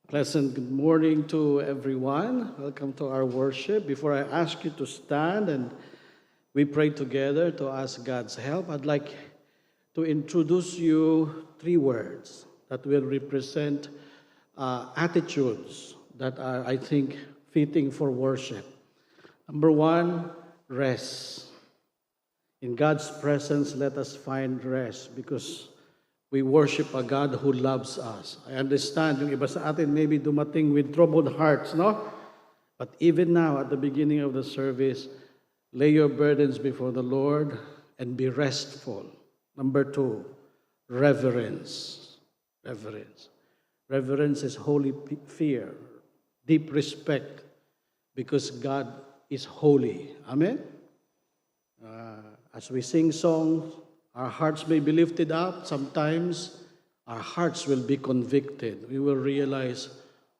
Pleasant good morning to everyone. Welcome to our worship. Before I ask you to stand and we pray together to ask God's help, I'd like to introduce you three words that will represent attitudes that are, I think, fitting for worship. Number one, rest. In God's presence, let us find rest because we worship a God who loves us. I understand yung iba sa atin maybe dumating with troubled hearts, no? But even now, at the beginning of the service, lay your burdens before the Lord and be restful. Number two, reverence. Reverence. Reverence is holy fear, deep respect, because God is holy. Amen? As we sing songs, our hearts may be lifted up. Sometimes our hearts will be convicted. We will realize,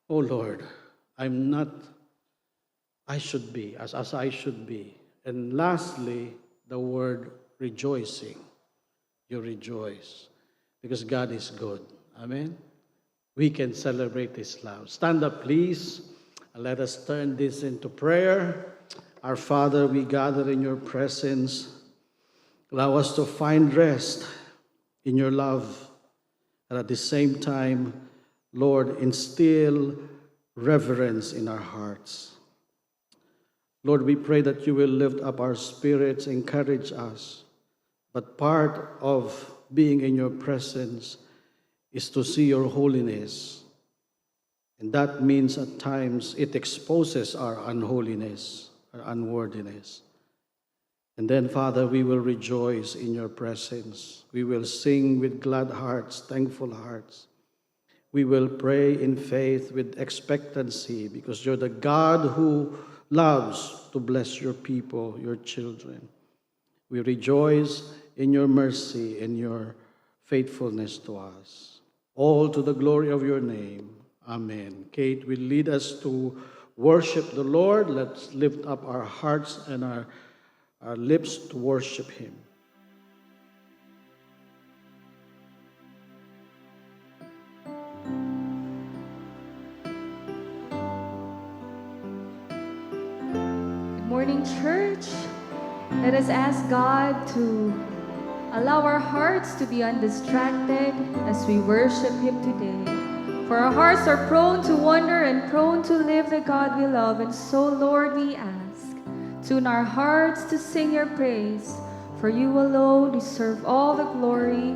oh Lord, I'm not, I should be, as I should be. And lastly, the word rejoicing. You rejoice because God is good. Amen? We can celebrate His love. Stand up, please. And let us turn this into prayer. Our Father, we gather in your presence. Allow us to find rest in your love. And at the same time, Lord, instill reverence in our hearts. Lord, we pray that you will lift up our spirits, encourage us. But part of being in your presence is to see your holiness. And that means at times it exposes our unholiness, our unworthiness. And then, Father, we will rejoice in your presence. We will sing with glad hearts, thankful hearts. We will pray in faith with expectancy because you're the God who loves to bless your people, your children. We rejoice in your mercy and your faithfulness to us. All to the glory of your name. Amen. Kate will lead us to worship the Lord. Let's lift up our hearts and our lips to worship Him. Good morning, church. Let us ask God to allow our hearts to be undistracted as we worship Him today. For our hearts are prone to wander and prone to leave the God we love, and so, Lord, we ask. Tune our hearts to sing your praise, for you alone deserve all the glory,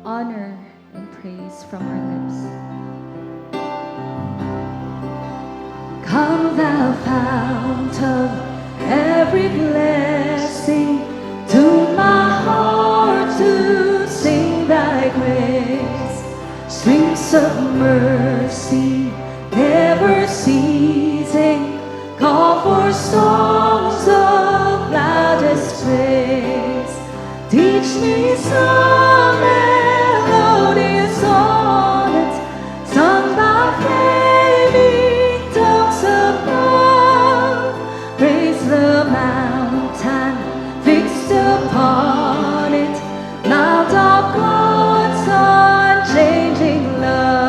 honor, and praise from our lips. Come thou fount of every blessing, tune my heart to sing thy grace. Streams of mercy, never ceasing, call for songs of loudest praise. Teach me some melodious sonnets, sung by flaming tongues above. Praise the mountain fixed upon it, mount of God's unchanging love.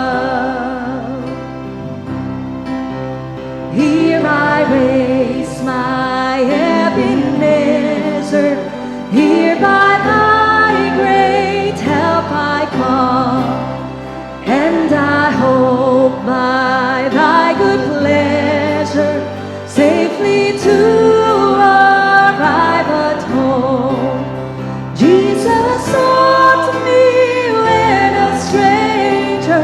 Here I raise my Ebenezer, here by thy great help I come, and I hope by thy good pleasure safely to arrive at home. Jesus sought me when a stranger,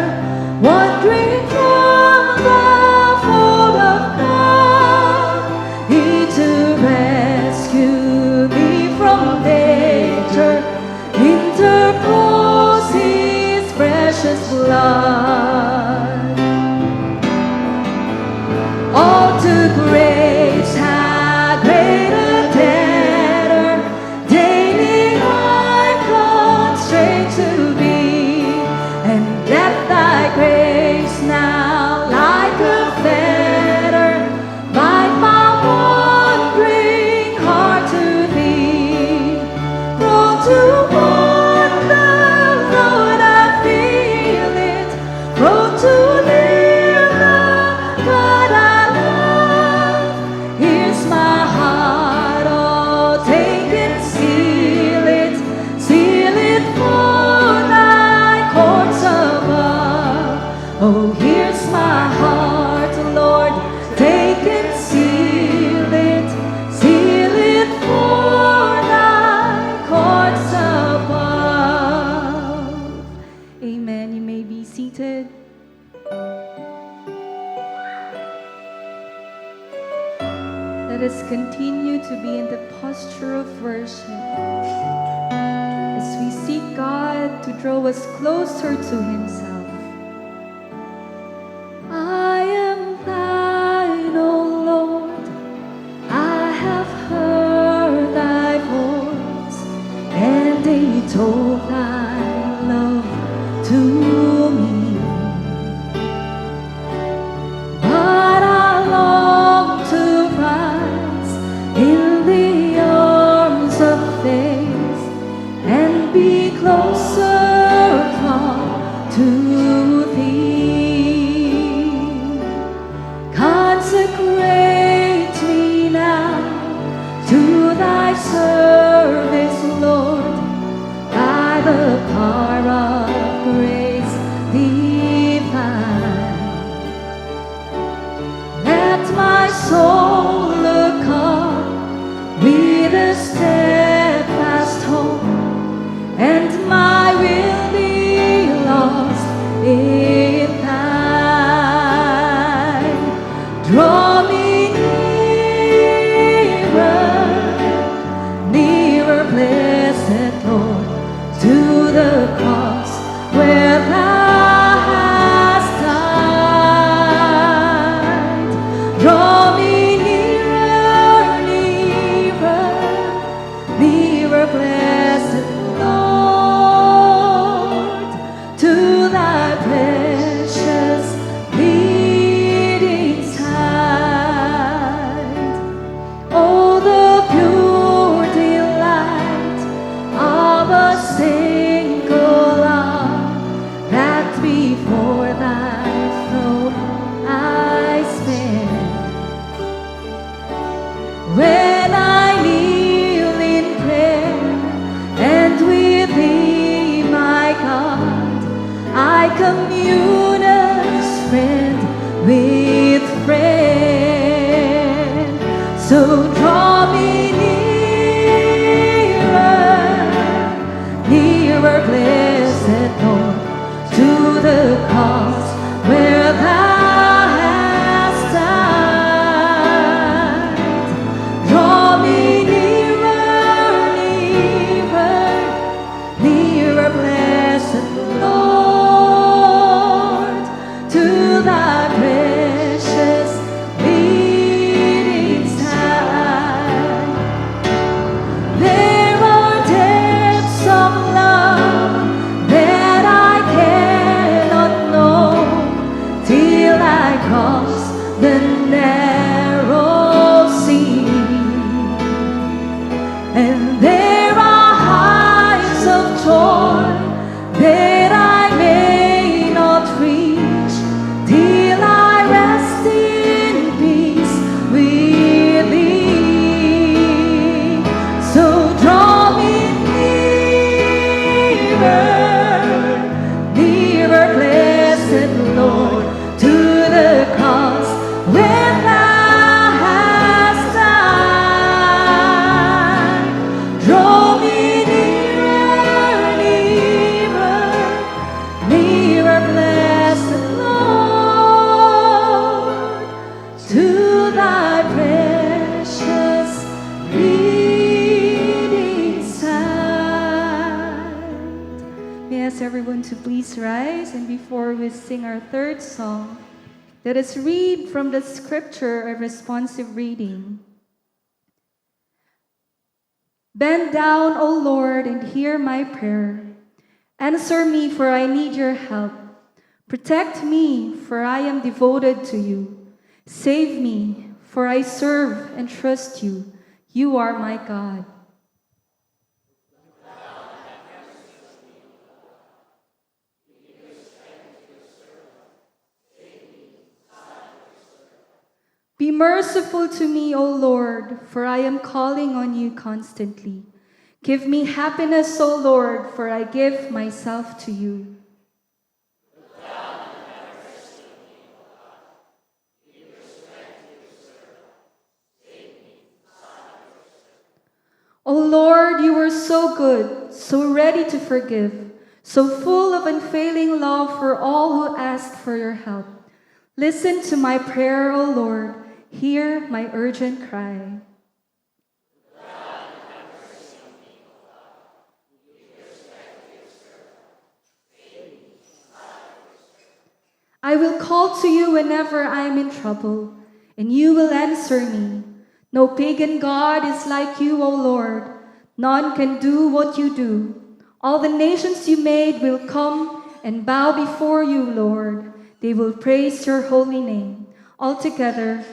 wandering from the fold of God, He to rescue me from danger interposed His precious blood. All to grace how great a debtor daily I'm constrained to be, and let thy grace now like a fetter bind my wandering heart to thee. Prone to wander, Lord, I feel it, prone to live you may be seated. Let us continue to be in the posture of worship as we seek God to draw us closer to Himself. I am thine, O Lord. I have heard thy voice, and they told thy love to me. But I long to rise in the arms of faith and be closer drawn to thee. Consecrate me now to thy service, Lord, by the power of grace divine. Let my soul look up with a steadfast hope, and my will be lost in thine. Draw me nearer, blessed Lord, to the cross where thou hast died. Draw me nearer, blessed Lord, to thy precious bleeding side. Oh, the pure delight of a single love, that before thy throne I spend. When I kneel in prayer, and with thee, my God, I commune as friend with friend. So draw me nearer, blessed Lord, to the cross where thou hast died. Draw me nearer, blessed Lord, to thy precious bleeding side. There are depths of love that I cannot know till I cross the narrow sea. And there are heights of joy that I may not reach till I rest in peace with thee. So draw me nearer, blessed Lord, to the cross where thou hast died. Draw me nearer, blessed Lord, to thy precious bleeding side. May I ask everyone to please rise, and before we sing our third song, let us read from the scripture a responsive reading. Bend down, O Lord, and hear my prayer. Answer me, for I need your help. Protect me, for I am devoted to you. Save me, for I serve and trust you. You are my God. Be merciful to me, O Lord, for I am calling on you constantly. Give me happiness, O Lord, for I give myself to you. O Lord, you are so good, so ready to forgive, so full of unfailing love for all who ask for your help. Listen to my prayer, O Lord. Hear my urgent cry. I will call to you whenever I am in trouble, and you will answer me. No pagan god is like you, O Lord. None can do what you do. All the nations you made will come and bow before you, Lord. They will praise your holy name. Altogether,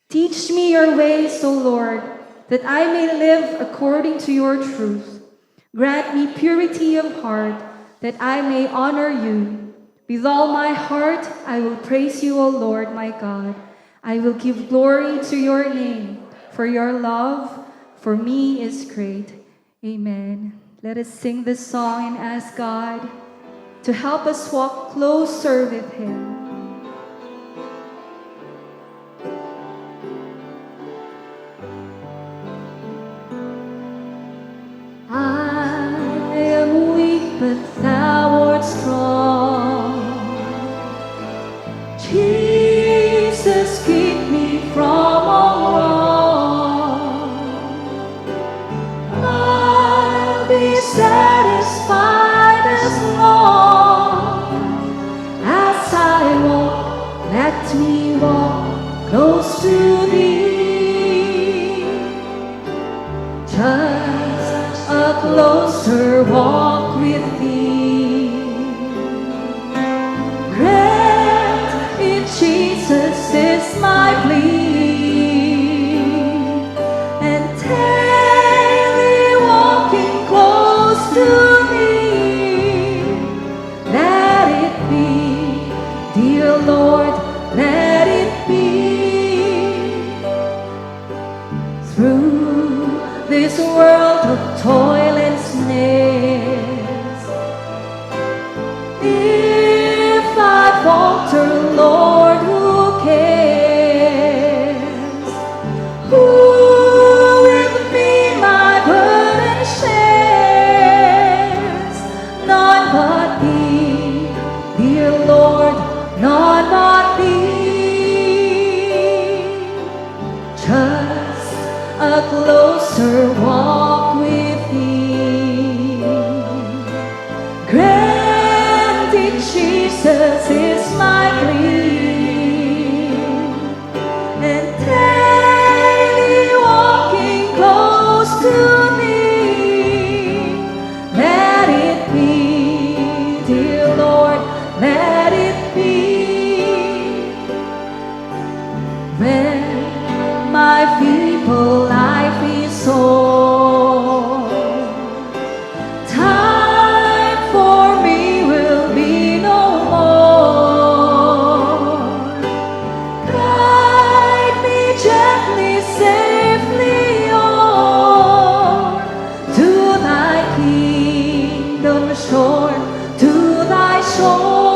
teach me your ways, O Lord, that I may live according to your truth. Grant me purity of heart, that I may honor you. With all my heart, I will praise you, O Lord, my God. I will give glory to your name, for your love for me is great. Amen. Let us sing this song and ask God to help us walk closer with Him. I am weak, but thou art strong. Jesus, keep me from all wrong. I'll be satisfied as long as I walk. Let me walk close to thee. Just a closer walk with thee. Grant it, Jesus, is my plea, and daily walking close to thee. Let it be, dear Lord, let it be. Through this world of toil and snares, if I falter, Lord, who cares? Who with me my burden shares? None but thee, dear Lord, none but thee. Just a closer walk with thee. Grant it, Jesus, is my plea, and daily walking close to thee. Let it be, dear Lord, let it be. When my feeble life is o'er, time for me will be no more. Guide me gently, safely on to thy kingdom shore, to thy shore.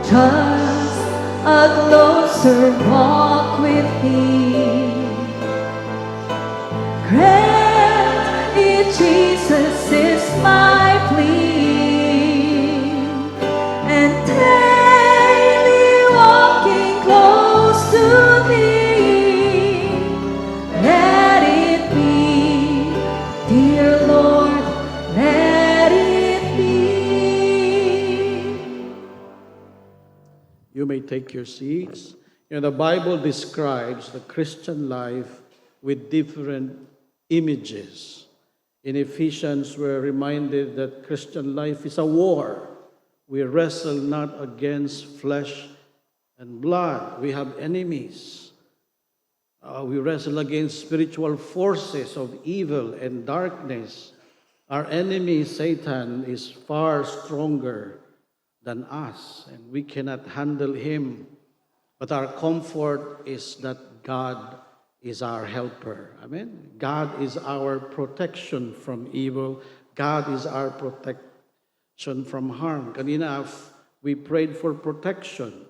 Just a closer walk with thee. Grant it, Jesus, is my plea, and daily walking close to thee. Let it be, dear Lord, let it be. You may take your seats. You know, the Bible describes the Christian life with different images. In Ephesians, we're reminded that Christian life is a war. We wrestle not against flesh and blood. We have enemies. We wrestle against spiritual forces of evil and darkness. Our enemy, Satan, is far stronger than us, and we cannot handle him. But our comfort is that God is our helper. Amen. God is our protection from evil. God is our protection from harm. Kanina, we prayed for protection.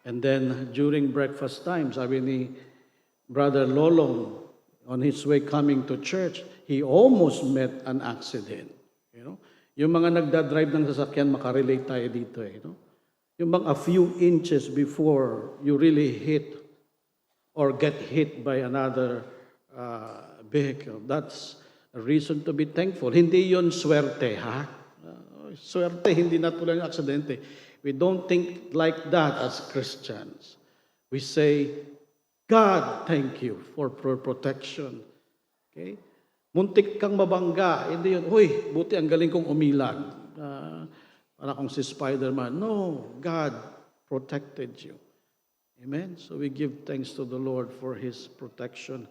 And then during breakfast time, sabi ni Brother Lolong, On his way coming to church, he almost met an accident. You know? Yung mga nagdadrive ng sasakyan, makarelate tayo dito. Yung bang a few inches before you really hit or get hit by another vehicle. That's a reason to be thankful. Hindi yon swerte, ha? Swerte, hindi natuloy ang aksidente. We don't think like that as Christians. We say, God, thank you for protection. Okay? Muntik kang mabangga. Hindi yun, uy, buti ang galing kong umilag. Para kung si Spider-Man. No, God protected you. Amen? So we give thanks to the Lord for His protection.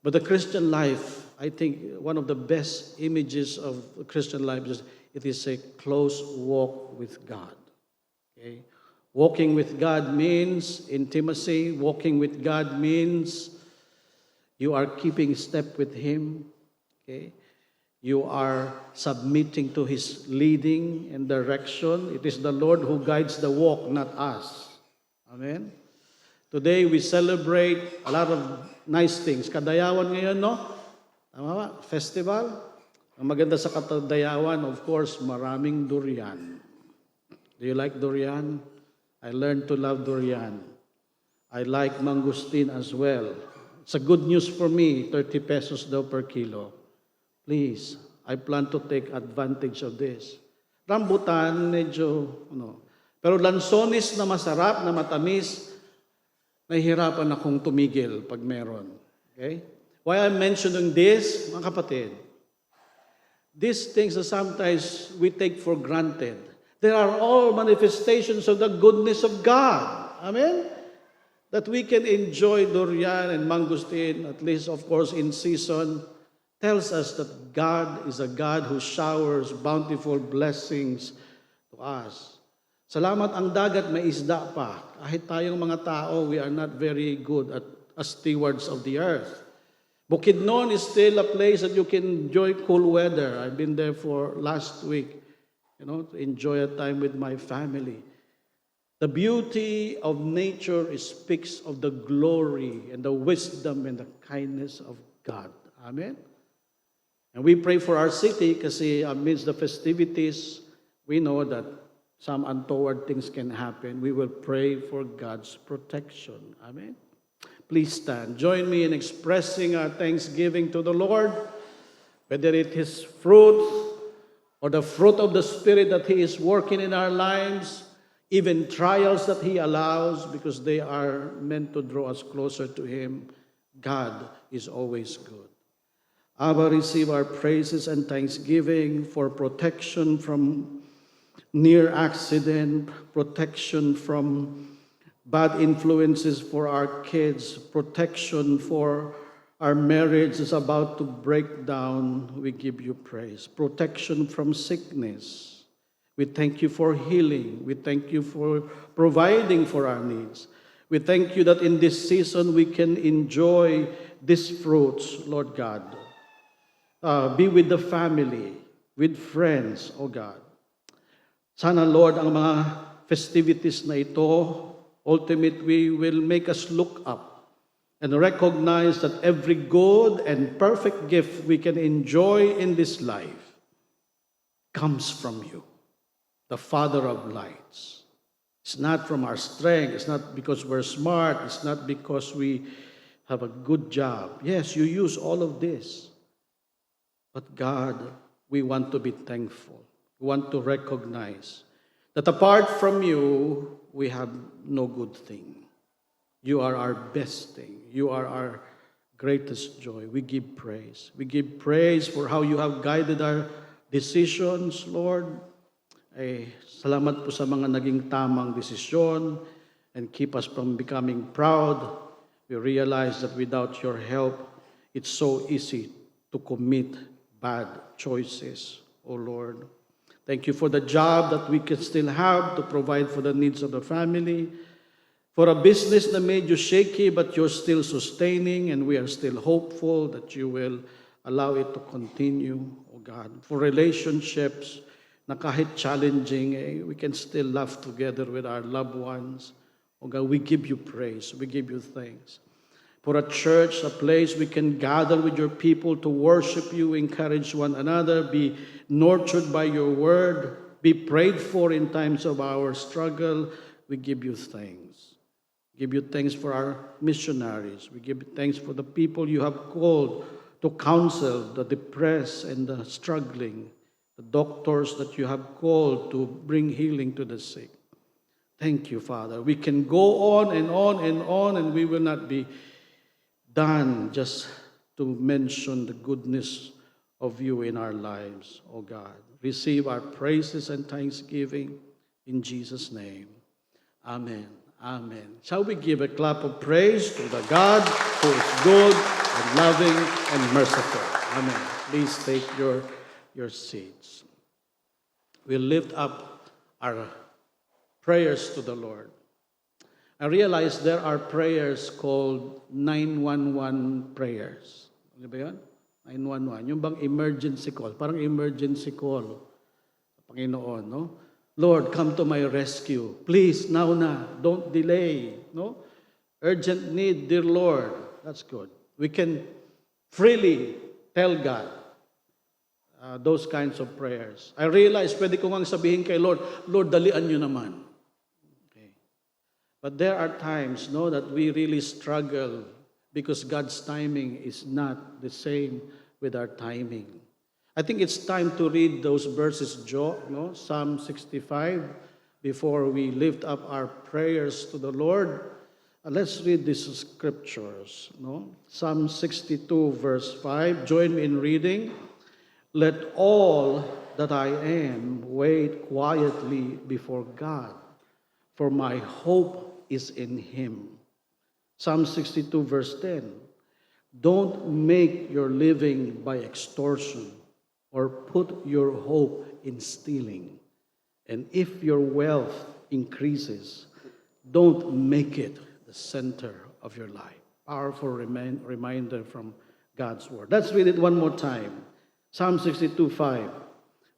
But the Christian life, I think one of the best images of the Christian life is it is a close walk with God. Okay? Walking with God means intimacy. Walking with God means you are keeping step with Him. Okay? You are submitting to His leading and direction. It is the Lord who guides the walk, not us. Amen? Today, we celebrate a lot of nice things. Kadayawan ngayon, no? Tama ba? Festival. Ang maganda sa Kadayawan, of course, maraming durian. Do you like durian? I learned to love durian. I like mangustin as well. It's a good news for me, 30 pesos daw per kilo. Please, I plan to take advantage of this. Rambutan, medyo, Pero lansones na masarap, na matamis, nahihirapan akong tumigil pag meron. Okay? Why I'm mentioning this, mga kapatid? These things that sometimes we take for granted. There are all manifestations of the goodness of God. Amen? That we can enjoy durian and mangustin, at least, of course, in season, tells us that God is a God who showers bountiful blessings to us. Salamat ang dagat, may isda pa. Kahit tayong mga tao, we are not very good as stewards of the earth. Bukidnon is still a place that you can enjoy cool weather. I've been there for last week, to enjoy a time with my family. The beauty of nature speaks of the glory and the wisdom and the kindness of God. Amen? And we pray for our city kasi amidst the festivities, we know that some untoward things can happen. We will pray for God's protection. Amen? Please stand. Join me in expressing our thanksgiving to the Lord, whether it is fruit or the fruit of the Spirit that He is working in our lives, even trials that He allows because they are meant to draw us closer to Him. God is always good. Abba, receive our praises and thanksgiving for protection from near accident, protection from bad influences for our kids, protection for our marriage is about to break down. We give you praise. Protection from sickness. We thank you for healing. We thank you for providing for our needs. We thank you that in this season we can enjoy these fruits, Lord God. Be with the family, with friends, O God. Sana, Lord, ang mga festivities na ito, ultimately will make us look up and recognize that every good and perfect gift we can enjoy in this life comes from you, the Father of lights. It's not from our strength. It's not because we're smart. It's not because we have a good job. Yes, you use all of this. But God, we want to be thankful. We want to recognize that apart from you, we have no good thing. You are our best thing. You are our greatest joy. We give praise. We give praise for how you have guided our decisions, Lord. Salamat po sa mga naging tamang desisyon and keep us from becoming proud. We realize that without your help, it's so easy to commit bad choices, O Lord. Thank you for the job that we can still have to provide for the needs of the family, for a business that made you shaky but you're still sustaining, and we are still hopeful that you will allow it to continue, O God. For relationships na kahit challenging, we can still laugh together with our loved ones. O God, we give you praise. We give you thanks. for a church, a place we can gather with your people to worship you, encourage one another, be nurtured by your word, be prayed for in times of our struggle. We give you thanks. Give you thanks for our missionaries. We give you thanks for the people you have called to counsel the depressed and the struggling, the doctors that you have called to bring healing to the sick. Thank you, Father. We can go on and on and on, and we will not be done just to mention the goodness of you in our lives, oh God. Receive our praises and thanksgiving in Jesus' name. Amen. Amen. Shall we give a clap of praise to the God who is good and loving and merciful? Amen. Please take your seats. We lift up our prayers to the Lord. I realize there are prayers called 911 prayers. Ano ba yun? 911. Yung bang emergency call. Parang emergency call. Panginoon, no? Lord, come to my rescue. Please, now na. Don't delay. No? Urgent need, dear Lord. That's good. We can freely tell God those kinds of prayers. I realize, pwede ko ngang sabihin kay Lord, Lord, dalian nyo naman. Okay. But there are times, no, that we really struggle because God's timing is not the same with our timing. I think it's time to read those verses, Psalm 65, before we lift up our prayers to the Lord. Let's read these scriptures. Psalm 62, verse 5. Join me in reading. Let all that I am wait quietly before God, for my hope is in Him. Psalm 62, verse 10. Don't make your living by extortion, or put your hope in stealing. And if your wealth increases, don't make it the center of your life. Powerful reminder from God's word. Let's read it one more time. Psalm 62, 5.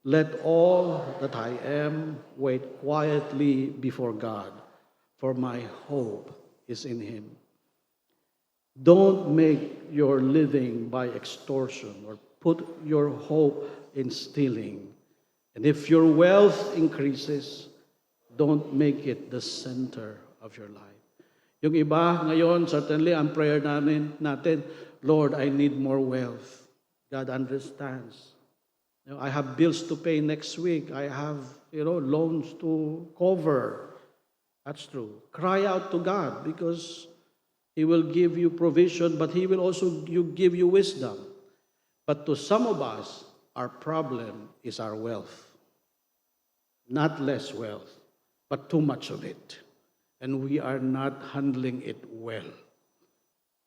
Let all that I am wait quietly before God, for my hope is in Him. Don't make your living by extortion, or put your hope in stealing. And if your wealth increases, don't make it the center of your life. Yung iba ngayon, certainly ang prayer natin, Lord, I need more wealth. God understands. I have bills to pay next week. I have, loans to cover. That's true. Cry out to God because He will give you provision, but He will also give you wisdom. But to some of us, our problem is our wealth. Not less wealth, but too much of it. And we are not handling it well.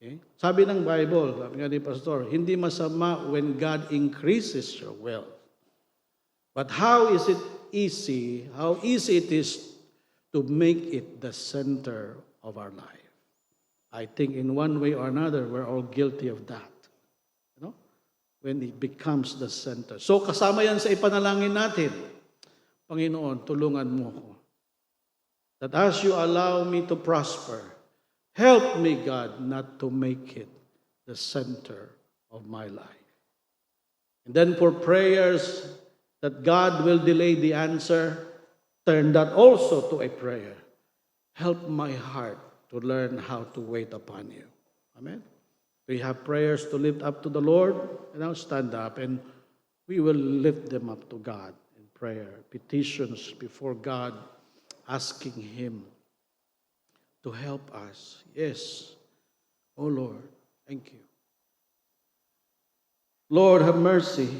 Okay? Sabi ng Bible, sabi nga ni Pastor, hindi masama when God increases your wealth. But how easy it is to make it the center of our life. I think in one way or another, we're all guilty of that. When it becomes the center. So kasama yan sa ipanalangin natin. Panginoon, tulungan mo ko. That as you allow me to prosper, help me, God, not to make it the center of my life. And then for prayers that God will delay the answer, turn that also to a prayer. Help my heart to learn how to wait upon you. Amen? We have prayers to lift up to the Lord, and I'll stand up and we will lift them up to God in prayer. Petitions before God, asking Him to help us. Yes. Oh Lord, thank you. Lord, have mercy.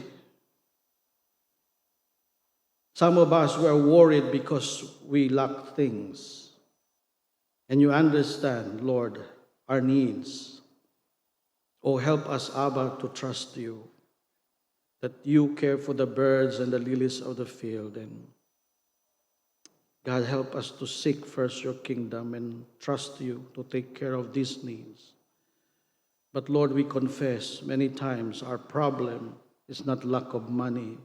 Some of us were worried because we lack things. And you understand, Lord, our needs. Oh, help us, Abba, to trust you, that you care for the birds and the lilies of the field. And God, help us to seek first your kingdom and trust you to take care of these needs. But Lord, we confess many times our problem is not lack of money.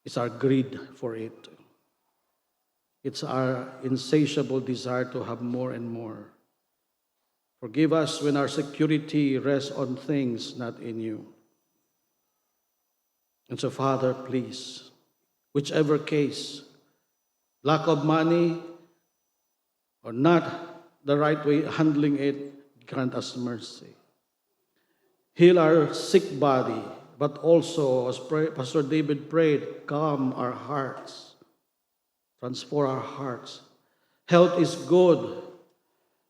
It's our greed for it. It's our insatiable desire to have more and more. Forgive us when our security rests on things not in you. And so, Father, please, whichever case, lack of money or not the right way handling it, grant us mercy. Heal our sick body, but also, as Pastor David prayed, calm our hearts, transform our hearts. Health is good,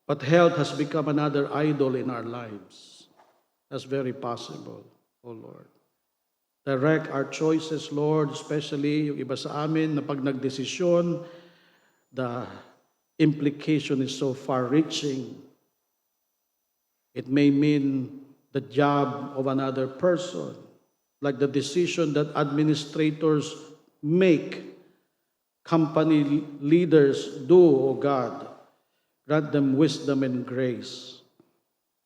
but health has become another idol in our lives. That's very possible, oh Lord. Direct our choices, Lord, especially yung iba sa amin na pag nagdesisyon, the implication is so far-reaching. It may mean the job of another person, like the decision that administrators make, company leaders do, oh God. Grant them wisdom and grace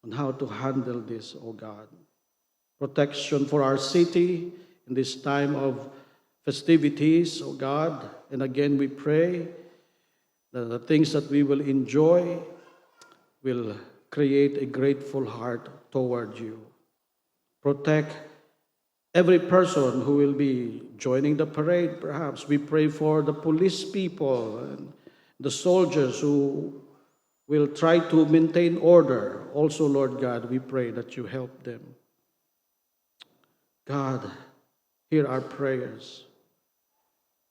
on how to handle this, oh God. Protection for our city in this time of festivities, oh God. And again, we pray that the things that we will enjoy will create a grateful heart toward you. Protect every person who will be joining the parade, perhaps. We pray for the police people and the soldiers who will try to maintain order. Also, Lord God, we pray that you help them. God, hear our prayers.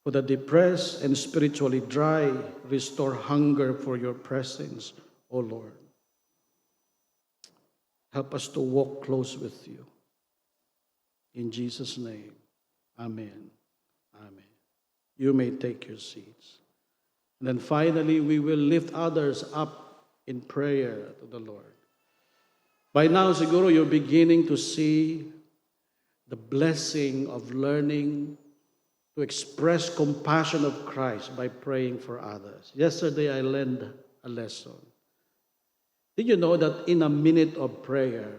For the depressed and spiritually dry, restore hunger for your presence, O Lord. Help us to walk close with you. In Jesus' name, amen. Amen. You may take your seats. And then finally, we will lift others up in prayer to the Lord. By now, siguro, you're beginning to see the blessing of learning to express compassion of Christ by praying for others. Yesterday, I learned a lesson. Did you know that in a minute of prayer,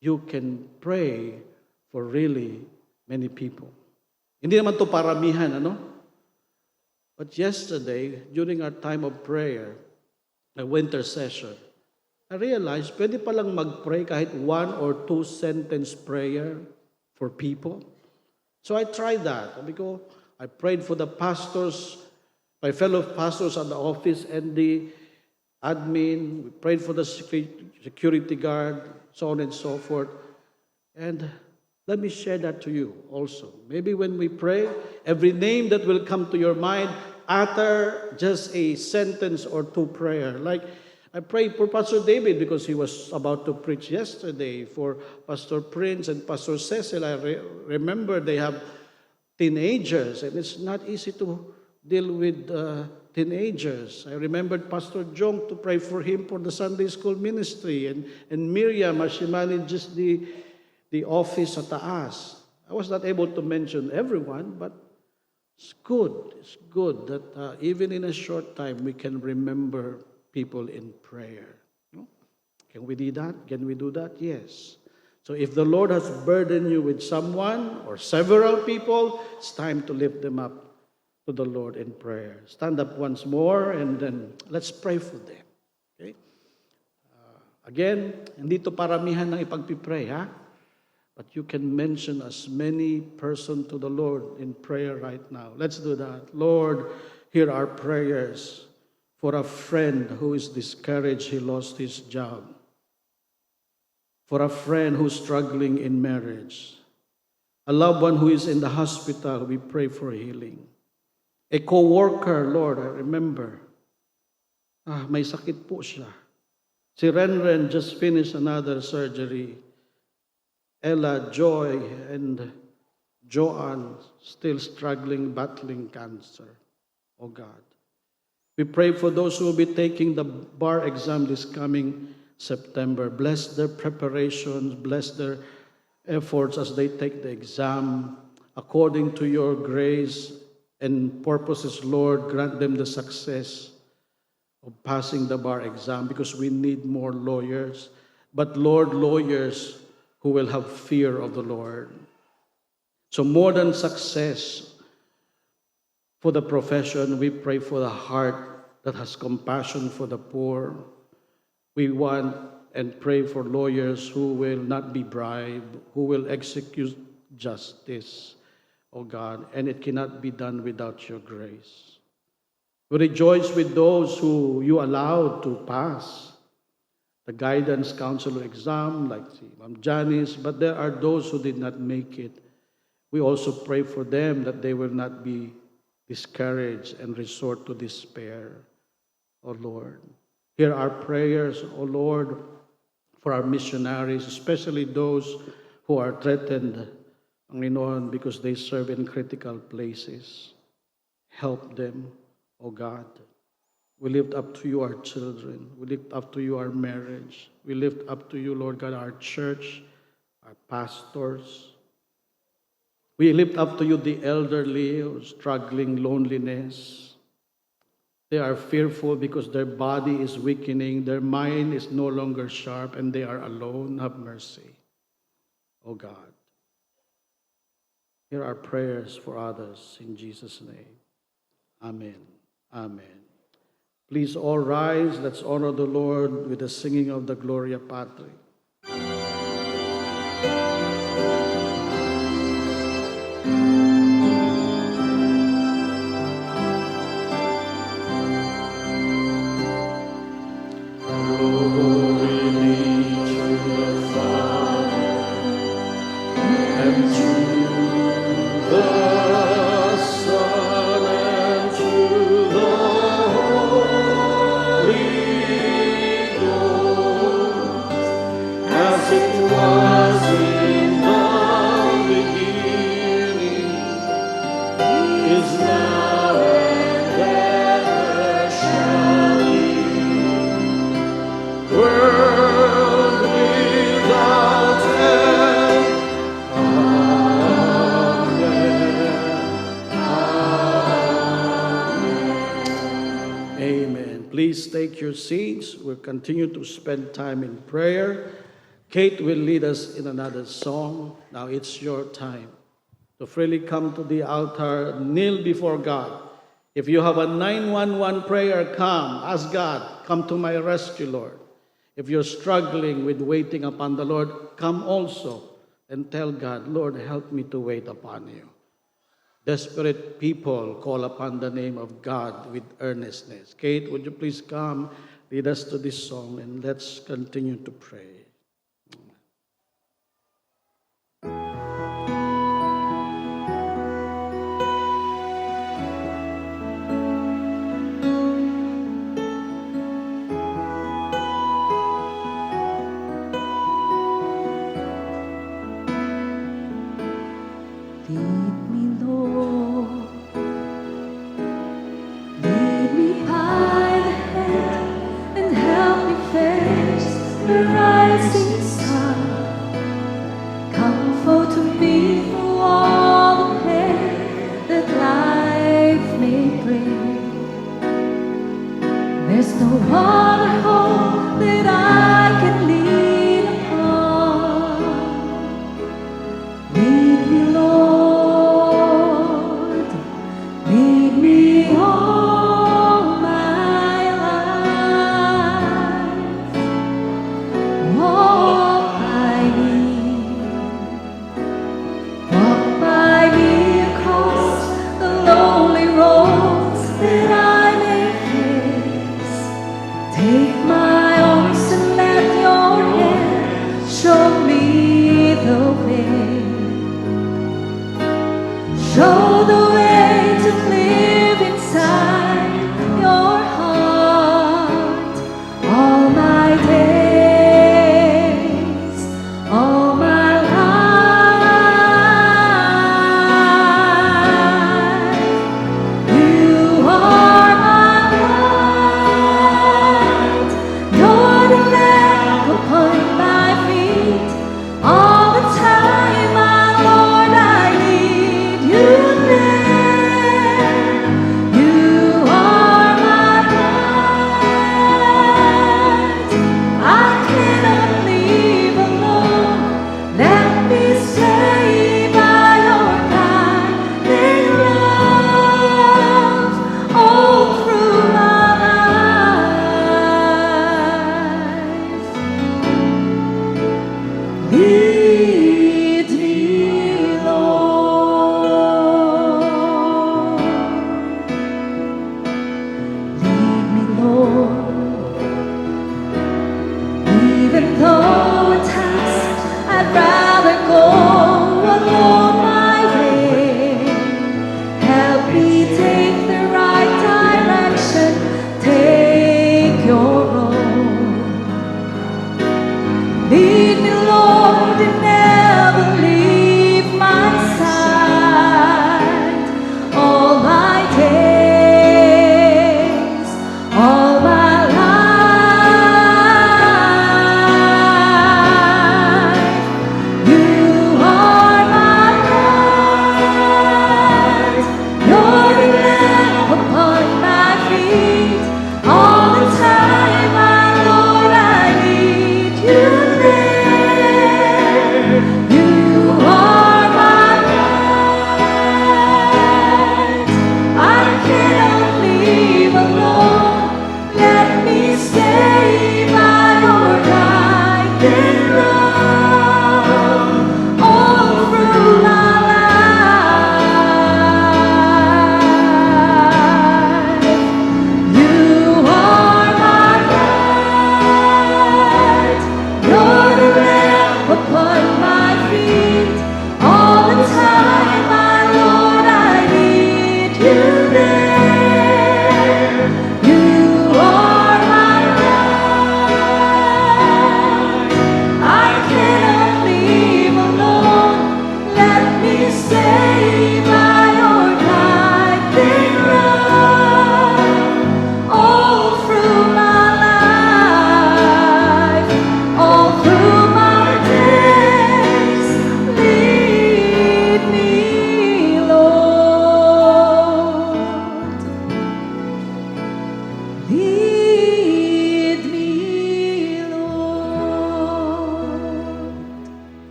you can pray for really many people? Hindi naman to paramihan, ano? But yesterday, during our time of prayer, a winter session, I realized pwede palang mag-pray kahit 1 or 2 sentence prayer for people. So I tried that. Because I prayed for the pastors, my fellow pastors at the office and the admin. We prayed for the security guard, so on and so forth. And let me share that to you also. Maybe when we pray, every name that will come to your mind, utter just a sentence or 2 prayer. Like I prayed for Pastor David because he was about to preach yesterday. For Pastor Prince and Pastor Cecil, I remember they have teenagers, and it's not easy to deal with teenagers. I remembered Pastor Jong to pray for him for the Sunday school ministry, and Miriam as she manages the office at taas. I was not able to mention everyone, but it's good that even in a short time we can remember people in prayer. No? Can we do that? Can we do that? Yes. So if the Lord has burdened you with someone or several people, it's time to lift them up to the Lord in prayer. Stand up once more and then let's pray for them. Okay? Again, hindi to paramihan ng ipagpipray, ha? But you can mention as many persons to the Lord in prayer right now. Let's do that. Lord, hear our prayers for a friend who is discouraged, he lost his job. For a friend who's struggling in marriage. A loved one who is in the hospital, we pray for healing. A co-worker, Lord, I remember. May sakit po siya. Si Renren just finished another surgery. Ella, Joy, and Joanne still struggling, battling cancer. Oh God. We pray for those who will be taking the bar exam this coming September. Bless their preparations, bless their efforts as they take the exam. According to your grace and purposes, Lord, grant them the success of passing the bar exam because we need more lawyers. But Lord, lawyers who will have fear of the Lord. So more than success for the profession, we pray for the heart that has compassion for the poor, We want and pray for lawyers who will not be bribed, who will execute justice, O God, and it cannot be done without your grace. We rejoice with those who you allowed to pass the guidance counselor exam, like Ma'am Janice, but there are those who did not make it. We also pray for them that they will not be discouraged and resort to despair, O Lord. Hear our prayers, O Lord, for our missionaries, especially those who are threatened, Panginoon, because they serve in critical places. Help them, O God. We lift up to you our children. We lift up to you our marriage. We lift up to you, Lord God, our church, our pastors. We lift up to you the elderly who are struggling loneliness. They are fearful because their body is weakening, their mind is no longer sharp, and they are alone. Have mercy, O God. Hear our prayers for others in Jesus' name. Amen. Amen. Please all rise. Let's honor the Lord with the singing of the Gloria Patri. Glory be to the Father and to the Son and to the Holy Ghost, as it was in the beginning, is now and ever shall be, world without end. Amen. Please take your seats. We'll continue to spend time in prayer. Kate will lead us in another song. Now it's your time to freely come to the altar, kneel before God. If you have a 911 prayer, come. Ask God, come to my rescue, Lord. If you're struggling with waiting upon the Lord, come also and tell God, Lord, help me to wait upon you. Desperate people call upon the name of God with earnestness. Kate, would you please come, lead us to this song, and let's continue to pray. Lead me, Lord. Lead me by the hand and help me face the right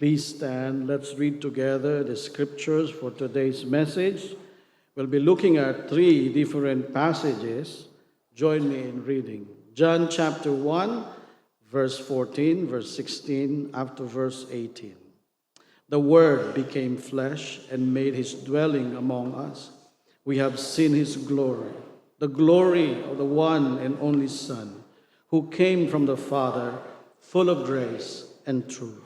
Please stand. Let's read together the scriptures for today's message. We'll be looking at 3 different passages. Join me in reading. John chapter 1, verse 14, verse 16, up to verse 18. The Word became flesh and made his dwelling among us. We have seen his glory, the glory of the one and only Son, who came from the Father, full of grace and truth.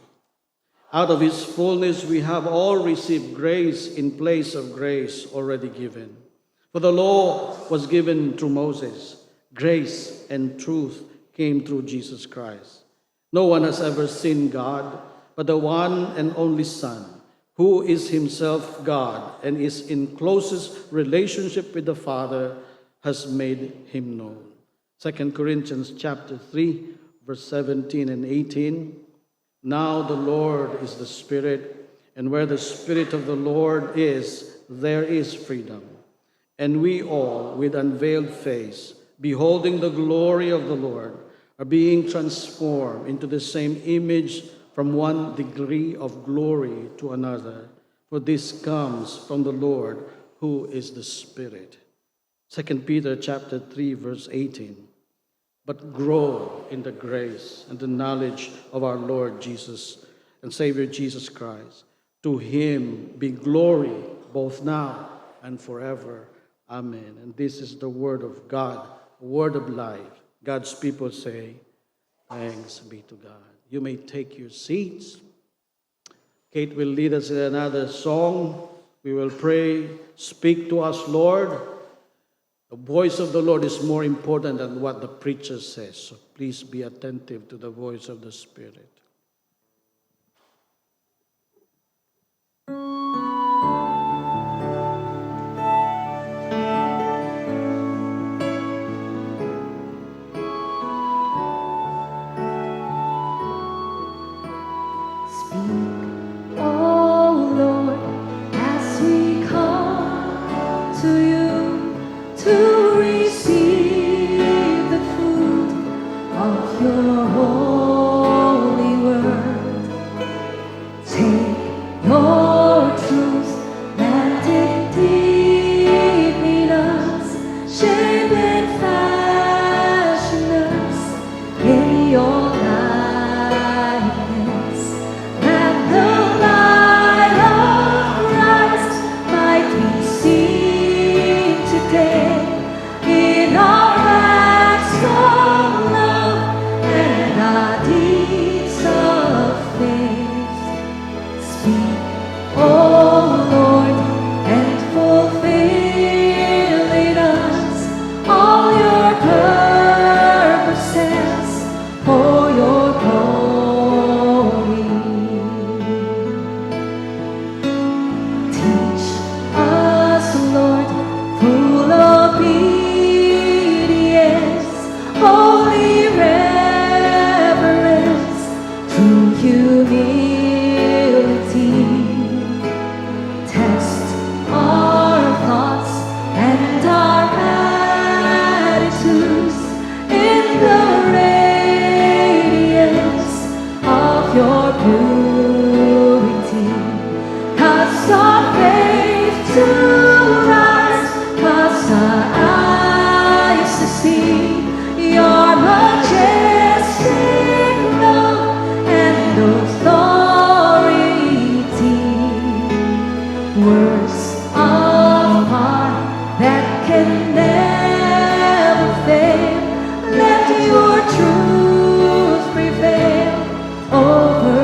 Out of his fullness we have all received grace in place of grace already given. For the law was given through Moses. Grace and truth came through Jesus Christ. No one has ever seen God, but the one and only Son, who is himself God and is in closest relationship with the Father, has made him known. 2 Corinthians chapter 3, verse 17 and 18. Now the Lord is the Spirit, and where the Spirit of the Lord is, there is freedom. And we all, with unveiled face, beholding the glory of the Lord, are being transformed into the same image from one degree of glory to another. For this comes from the Lord, who is the Spirit. 2 Peter chapter 3, verse 18. But grow in the grace and the knowledge of our Lord Jesus and Savior Jesus Christ. To him be glory both now and forever. Amen. And this is the word of God, word of life. God's people say, thanks be to God. You may take your seats. Kate will lead us in another song. We will pray, speak to us, Lord. The voice of the Lord is more important than what the preacher says. So please be attentive to the voice of the Spirit. Speak, oh Lord, as we come to you to receive the food of your holy word. Take your truth, let it deep in us, shape and fashion us in your likeness, that the light of Christ might be seen today in our acts of love and our deeds of faith. Speak, O Lord, and fulfill in us all your purposes for your glory. Teach us, Lord, full obedience, holy reverence, true humility. Test our thoughts and our attitudes in the radiance of your purity. Cause our faith to rise, cause our eyes to see your majestic love and authority. Words of heart that can never fail. Let your truth prevail over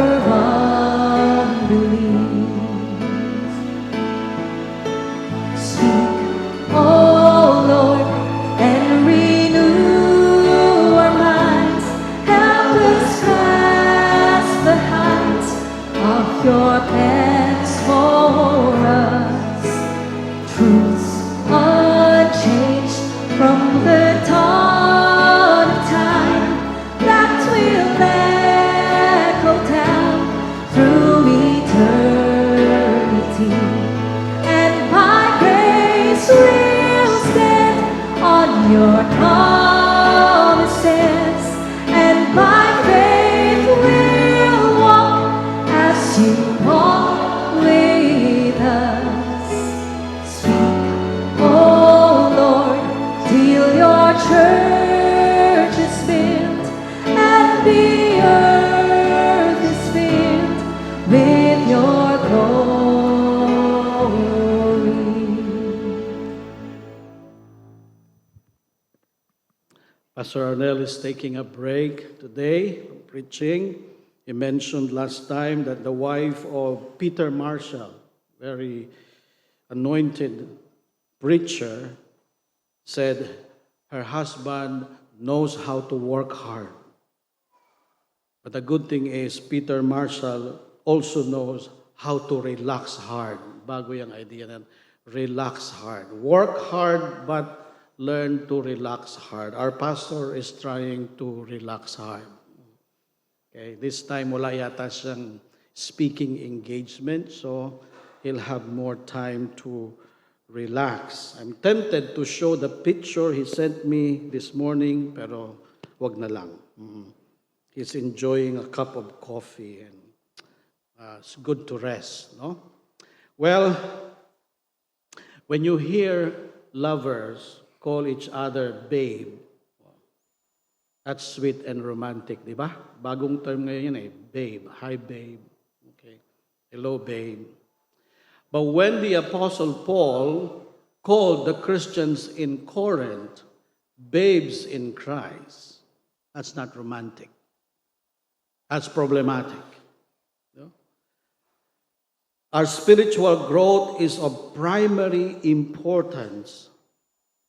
unbelief. Speak, O Lord, and renew our minds. Help us grasp the heights of your plans for us. Truths unchanged from the dawn of time that will echo down through eternity. And by grace we'll stand on your promises, and by faith we'll walk as you Pastor Arnel is taking a break today from preaching. He mentioned last time that the wife of Peter Marshall, very anointed preacher, said her husband knows how to work hard. But the good thing is, Peter Marshall also knows how to relax hard. Bago yung idea na relax hard. Work hard, but learn to relax hard. Our pastor is trying to relax hard. Okay, this time wala yata siyang speaking engagement, so he'll have more time to relax. I'm tempted to show the picture he sent me this morning, pero wag na lang. He's enjoying a cup of coffee, and it's good to rest, no? Well, when you hear lovers call each other babe, that's sweet and romantic, di ba? Bagong term ngayon yun babe. Hi, babe. Okay. Hello, babe. But when the Apostle Paul called the Christians in Corinth babes in Christ, that's not romantic. That's problematic. No? Our spiritual growth is of primary importance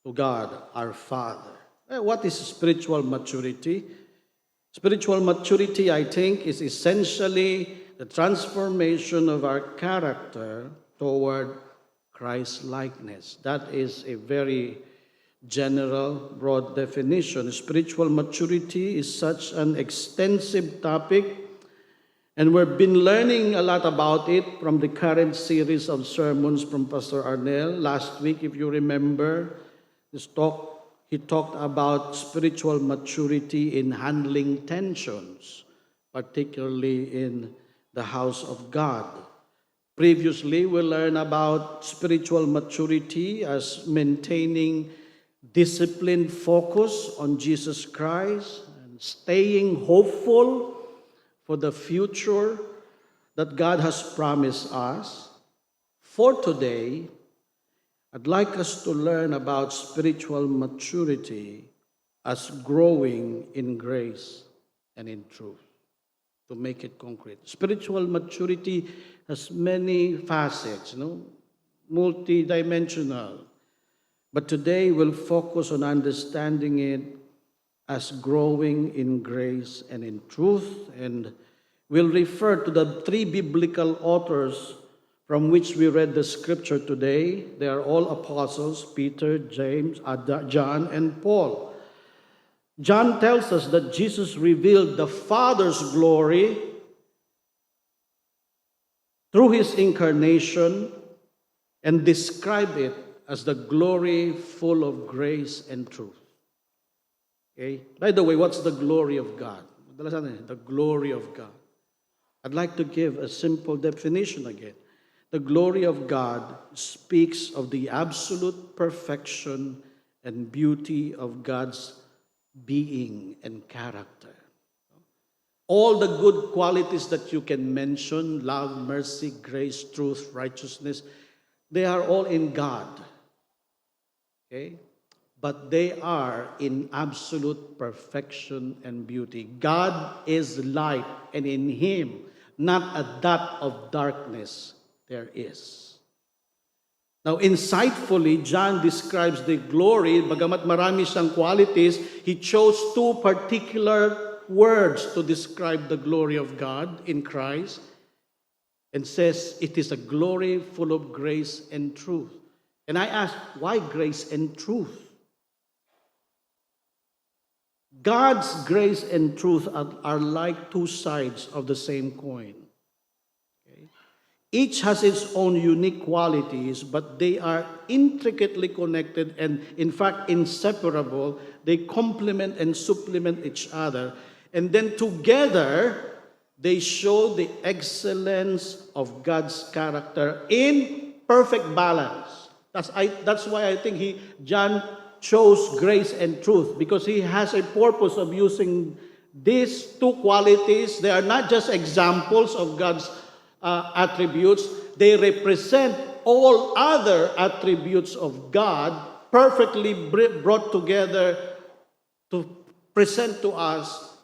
to God, our Father. What is spiritual maturity? Spiritual maturity, I think, is essentially the transformation of our character toward Christ-likeness. That is a very general, broad definition. Spiritual maturity is such an extensive topic, and we've been learning a lot about it from the current series of sermons from Pastor Arnel. Last week, if you remember, he talked about spiritual maturity in handling tensions, particularly in the house of God. Previously, we learned about spiritual maturity as maintaining disciplined focus on Jesus Christ and staying hopeful for the future that God has promised us. For today, I'd like us to learn about spiritual maturity as growing in grace and in truth. To make it concrete, spiritual maturity has many facets, multidimensional. But today we'll focus on understanding it as growing in grace and in truth, and we'll refer to the three biblical authors from which we read the scripture today. They are all apostles: Peter, James, John, and Paul. John tells us that Jesus revealed the Father's glory through his incarnation and described it as the glory full of grace and truth. Okay? By the way, what's the glory of God? The glory of God. I'd like to give a simple definition again. The glory of God speaks of the absolute perfection and beauty of God's being and character. All the good qualities that you can mention, love, mercy, grace, truth, righteousness, they are all in God. Okay? But they are in absolute perfection and beauty. God is light, and in Him, not a dot of darkness there is. Now, insightfully, John describes the glory. Bagamat marami siyang qualities, he chose two particular words to describe the glory of God in Christ, and says it is a glory full of grace and truth. And I ask, why grace and truth? God's grace and truth are like two sides of the same coin. Each has its own unique qualities, but they are intricately connected and, in fact, inseparable. They complement and supplement each other. And then together, they show the excellence of God's character in perfect balance. That's why I think John chose grace and truth, because he has a purpose of using these two qualities. They are not just examples of God's attributes. They represent all other attributes of God perfectly brought together to present to us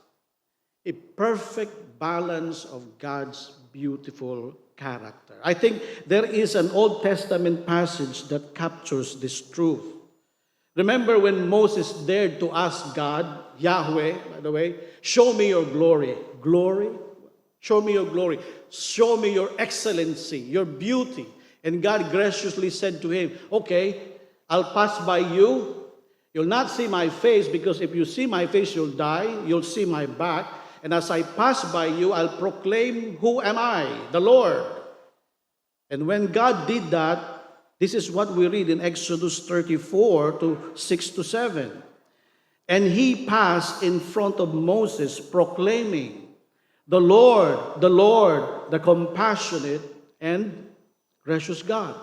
a perfect balance of God's beautiful character. I think there is an Old Testament passage that captures this truth. Remember when Moses dared to ask God, Yahweh, by the way, show me your glory. Glory? Show me your glory. Show me your excellency, your beauty. And God graciously said to him, okay, I'll pass by you. You'll not see my face, because if you see my face, you'll die. You'll see my back. And as I pass by you, I'll proclaim, who am I? The Lord. And when God did that, this is what we read in Exodus 34 to 6 to 7. And he passed in front of Moses, proclaiming, the Lord, the compassionate and gracious God,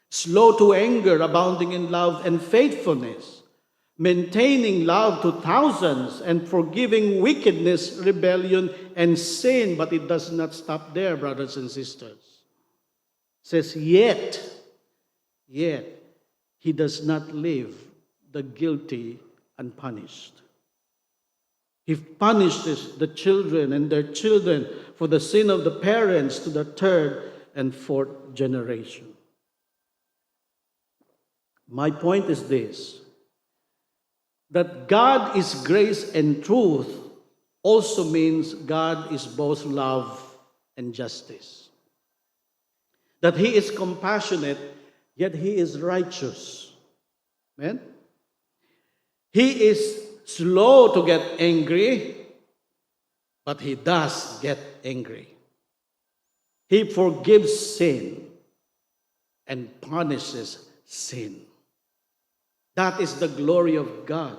slow to anger, abounding in love and faithfulness, maintaining love to thousands, and forgiving wickedness, rebellion, and sin. But it does not stop there, brothers and sisters. It says, yet, he does not leave the guilty unpunished. He punishes the children and their children for the sin of the parents to the third and fourth generation. My point is this, that God is grace and truth also means God is both love and justice. That he is compassionate, yet he is righteous. Amen? He is slow to get angry, but he does get angry. He forgives sin and punishes sin. That is the glory of God.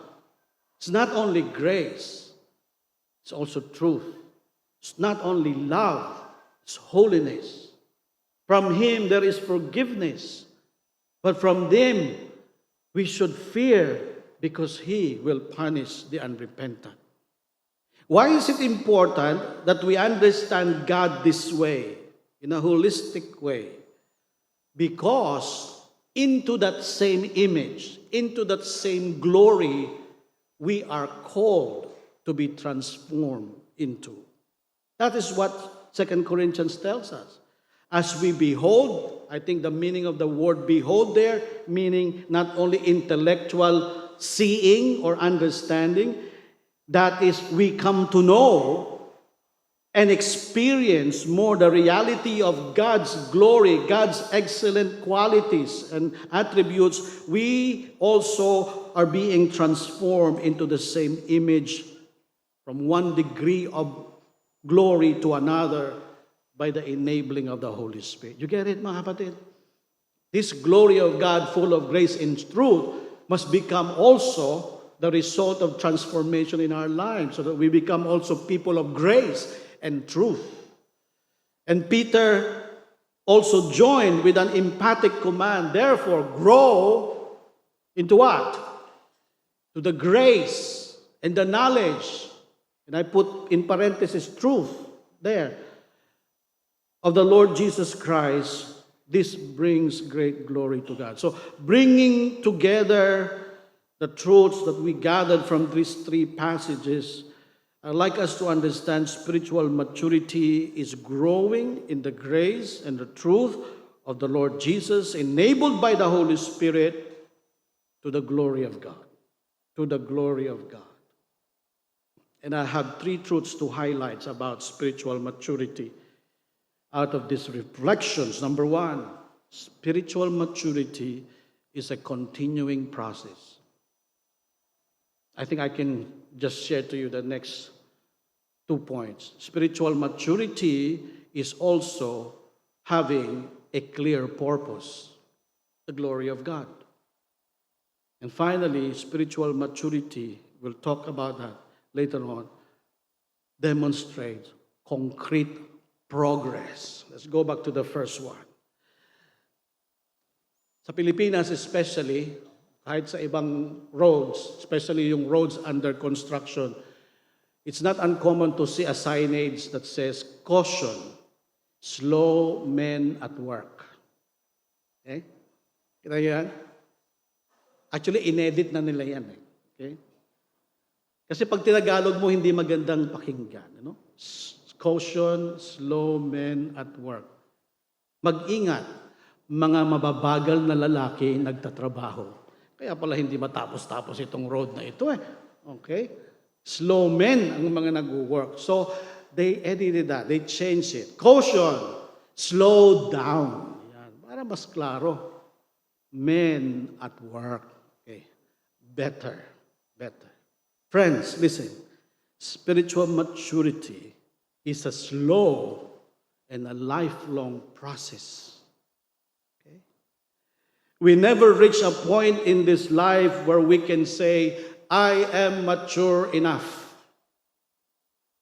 It's not only grace, it's also truth. It's not only love, it's holiness. From him there is forgiveness, but from them we should fear, because he will punish the unrepentant. Why is it important that we understand God this way, in a holistic way? Because into that same image, into that same glory, we are called to be transformed into. That is what 2 Corinthians tells us. As we behold, I think the meaning of the word behold there, meaning not only intellectual seeing or understanding, that is, we come to know and experience more the reality of God's glory, God's excellent qualities and attributes. We also are being transformed into the same image from one degree of glory to another by the enabling of the Holy Spirit. You get it, mga kapatid? This glory of God, full of grace and truth, must become also the result of transformation in our lives, so that we become also people of grace and truth. And Peter also joined with an emphatic command, therefore, grow into what? To the grace and the knowledge, and I put in parenthesis truth there, of the Lord Jesus Christ. This brings great glory to God. So bringing together the truths that we gathered from these three passages, I'd like us to understand spiritual maturity is growing in the grace and the truth of the Lord Jesus, enabled by the Holy Spirit, to the glory of God. To the glory of God. And I have three truths to highlight about spiritual maturity out of these reflections. Number one, spiritual maturity is a continuing process. I think I can just share to you the next 2 points. Spiritual maturity is also having a clear purpose, the glory of God. And finally, spiritual maturity, we'll talk about that later on, demonstrates concrete progress. Let's go back to the first one. Sa Pilipinas especially, kahit sa ibang roads, especially yung roads under construction, it's not uncommon to see a signage that says, caution, slow men at work. Okay? Kita yan? Actually, inedit na nila yan. Okay? Kasi pag tinagalog mo, hindi magandang pakinggan. Caution, slow men at work. Mag-ingat, mga mababagal na lalaki nagtatrabaho. Kaya pala hindi matapos-tapos itong road na ito eh. Okay? Slow men ang mga nag-work. So, they edited that. They changed it. Caution, slow down. Yan. Para mas klaro. Men at work. Okay. Better. Friends, listen. Spiritual maturity is a slow and a lifelong process. Okay? We never reach a point in this life where we can say, I am mature enough.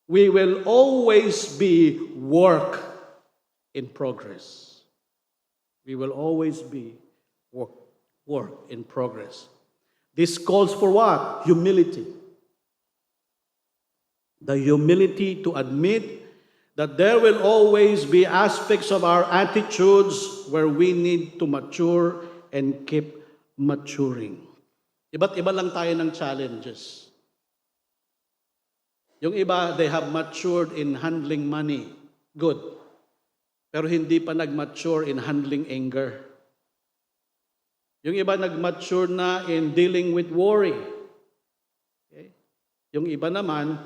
We will always be work in progress. We will always be work in progress. This calls for what? Humility. The humility to admit that there will always be aspects of our attitudes where we need to mature and keep maturing. Iba't iba lang tayo ng challenges. Yung iba, they have matured in handling money. Good. Pero hindi pa nag-mature in handling anger. Yung iba nag-mature na in dealing with worry. Okay? Yung iba naman,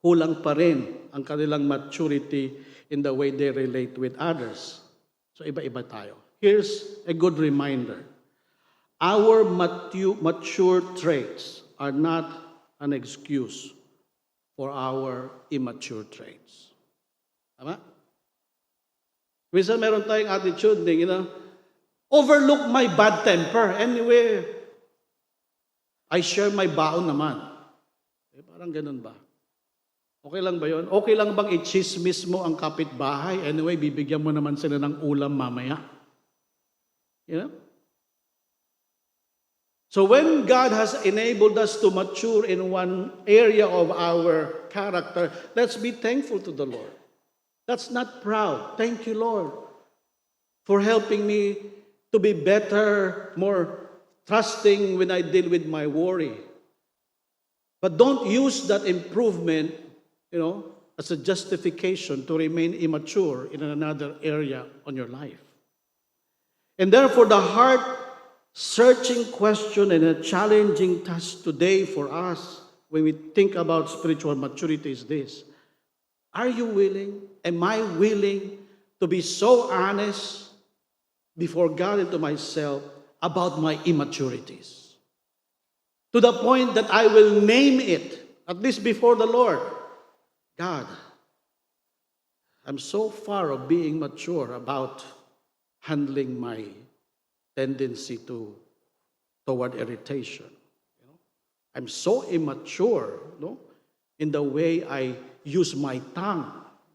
kulang pa rin ang kanilang maturity in the way they relate with others. So iba-iba tayo. Here's a good reminder. Our mature traits are not an excuse for our immature traits. Tama? Minsan meron tayong attitude din, overlook my bad temper. Anyway, I share my baon naman. Parang ganun ba? Okay lang ba yun? Okay lang bang i-chismis mo ang kapitbahay? Anyway, bibigyan mo naman sila ng ulam mamaya. So when God has enabled us to mature in one area of our character, let's be thankful to the Lord. That's not proud. Thank you, Lord, for helping me to be better, more trusting when I deal with my worry. But don't use that improvement, as a justification to remain immature in another area on your life. And therefore, the heart-searching question and a challenging task today for us when we think about spiritual maturity is this. Are you willing? Am I willing to be so honest before God and to myself about my immaturities? To the point that I will name it, at least before the Lord. God, I'm so far of being mature about handling my tendency toward irritation. I'm so immature, in the way I use my tongue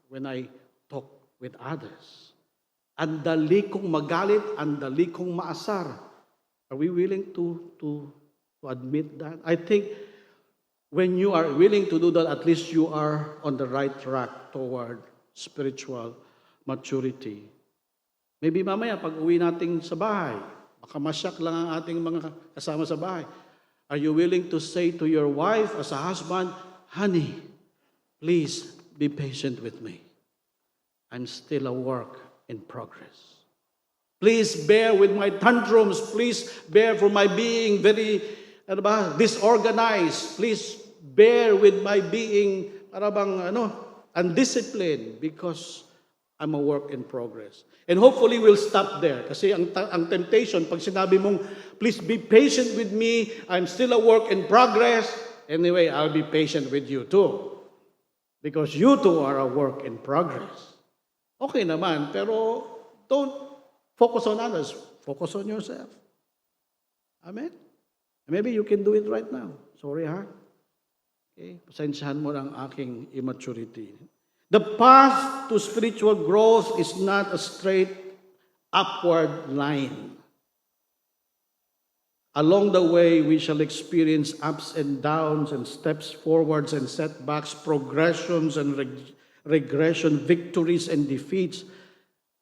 when I talk with others. Ang dali kong magalit, ang dali kong maasar. Are we willing to admit that? I think when you are willing to do that, at least you are on the right track toward spiritual maturity. Maybe mamaya, pag uwi natin sa bahay, baka masyak lang ang ating mga kasama sa bahay. Are you willing to say to your wife as a husband, honey, please be patient with me. I'm still a work in progress. Please bear with my tantrums. Please bear for my being very disorganized. Please bear with my being undisciplined because I'm a work in progress. And hopefully we'll stop there. Kasi ang temptation, pag sinabi mong, please be patient with me, I'm still a work in progress, anyway, I'll be patient with you too. Because you too are a work in progress. Okay naman, pero don't focus on others. Focus on yourself. Amen? Maybe you can do it right now. Sorry, ha? Okay? Pasensyahan mo ang aking immaturity. The path to spiritual growth is not a straight upward line. Along the way, we shall experience ups and downs and steps forwards and setbacks, progressions and regression, victories and defeats.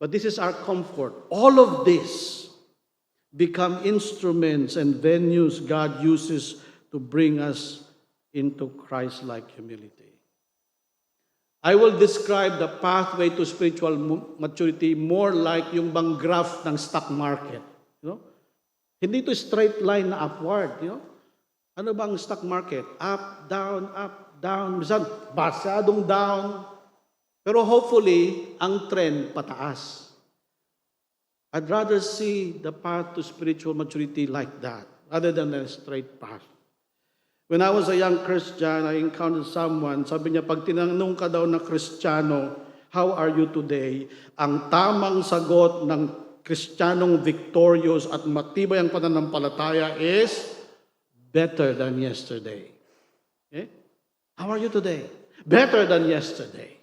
But this is our comfort. All of this become instruments and venues God uses to bring us into Christ-like humility. I will describe the pathway to spiritual maturity more like yung bang graph ng stock market. You know? Hindi to straight line na upward. You know? Ano bang stock market? Up, down. Minsan, basadong down. Pero hopefully, ang trend pataas. I'd rather see the path to spiritual maturity like that, rather than a straight path. When I was a young Christian, I encountered someone, sabi niya, pag tinanong ka daw na Kristiyano, how are you today? Ang tamang sagot ng Kristiyanong victorious at matibay ang pananampalataya is better than yesterday. Okay? How are you today? Better than yesterday.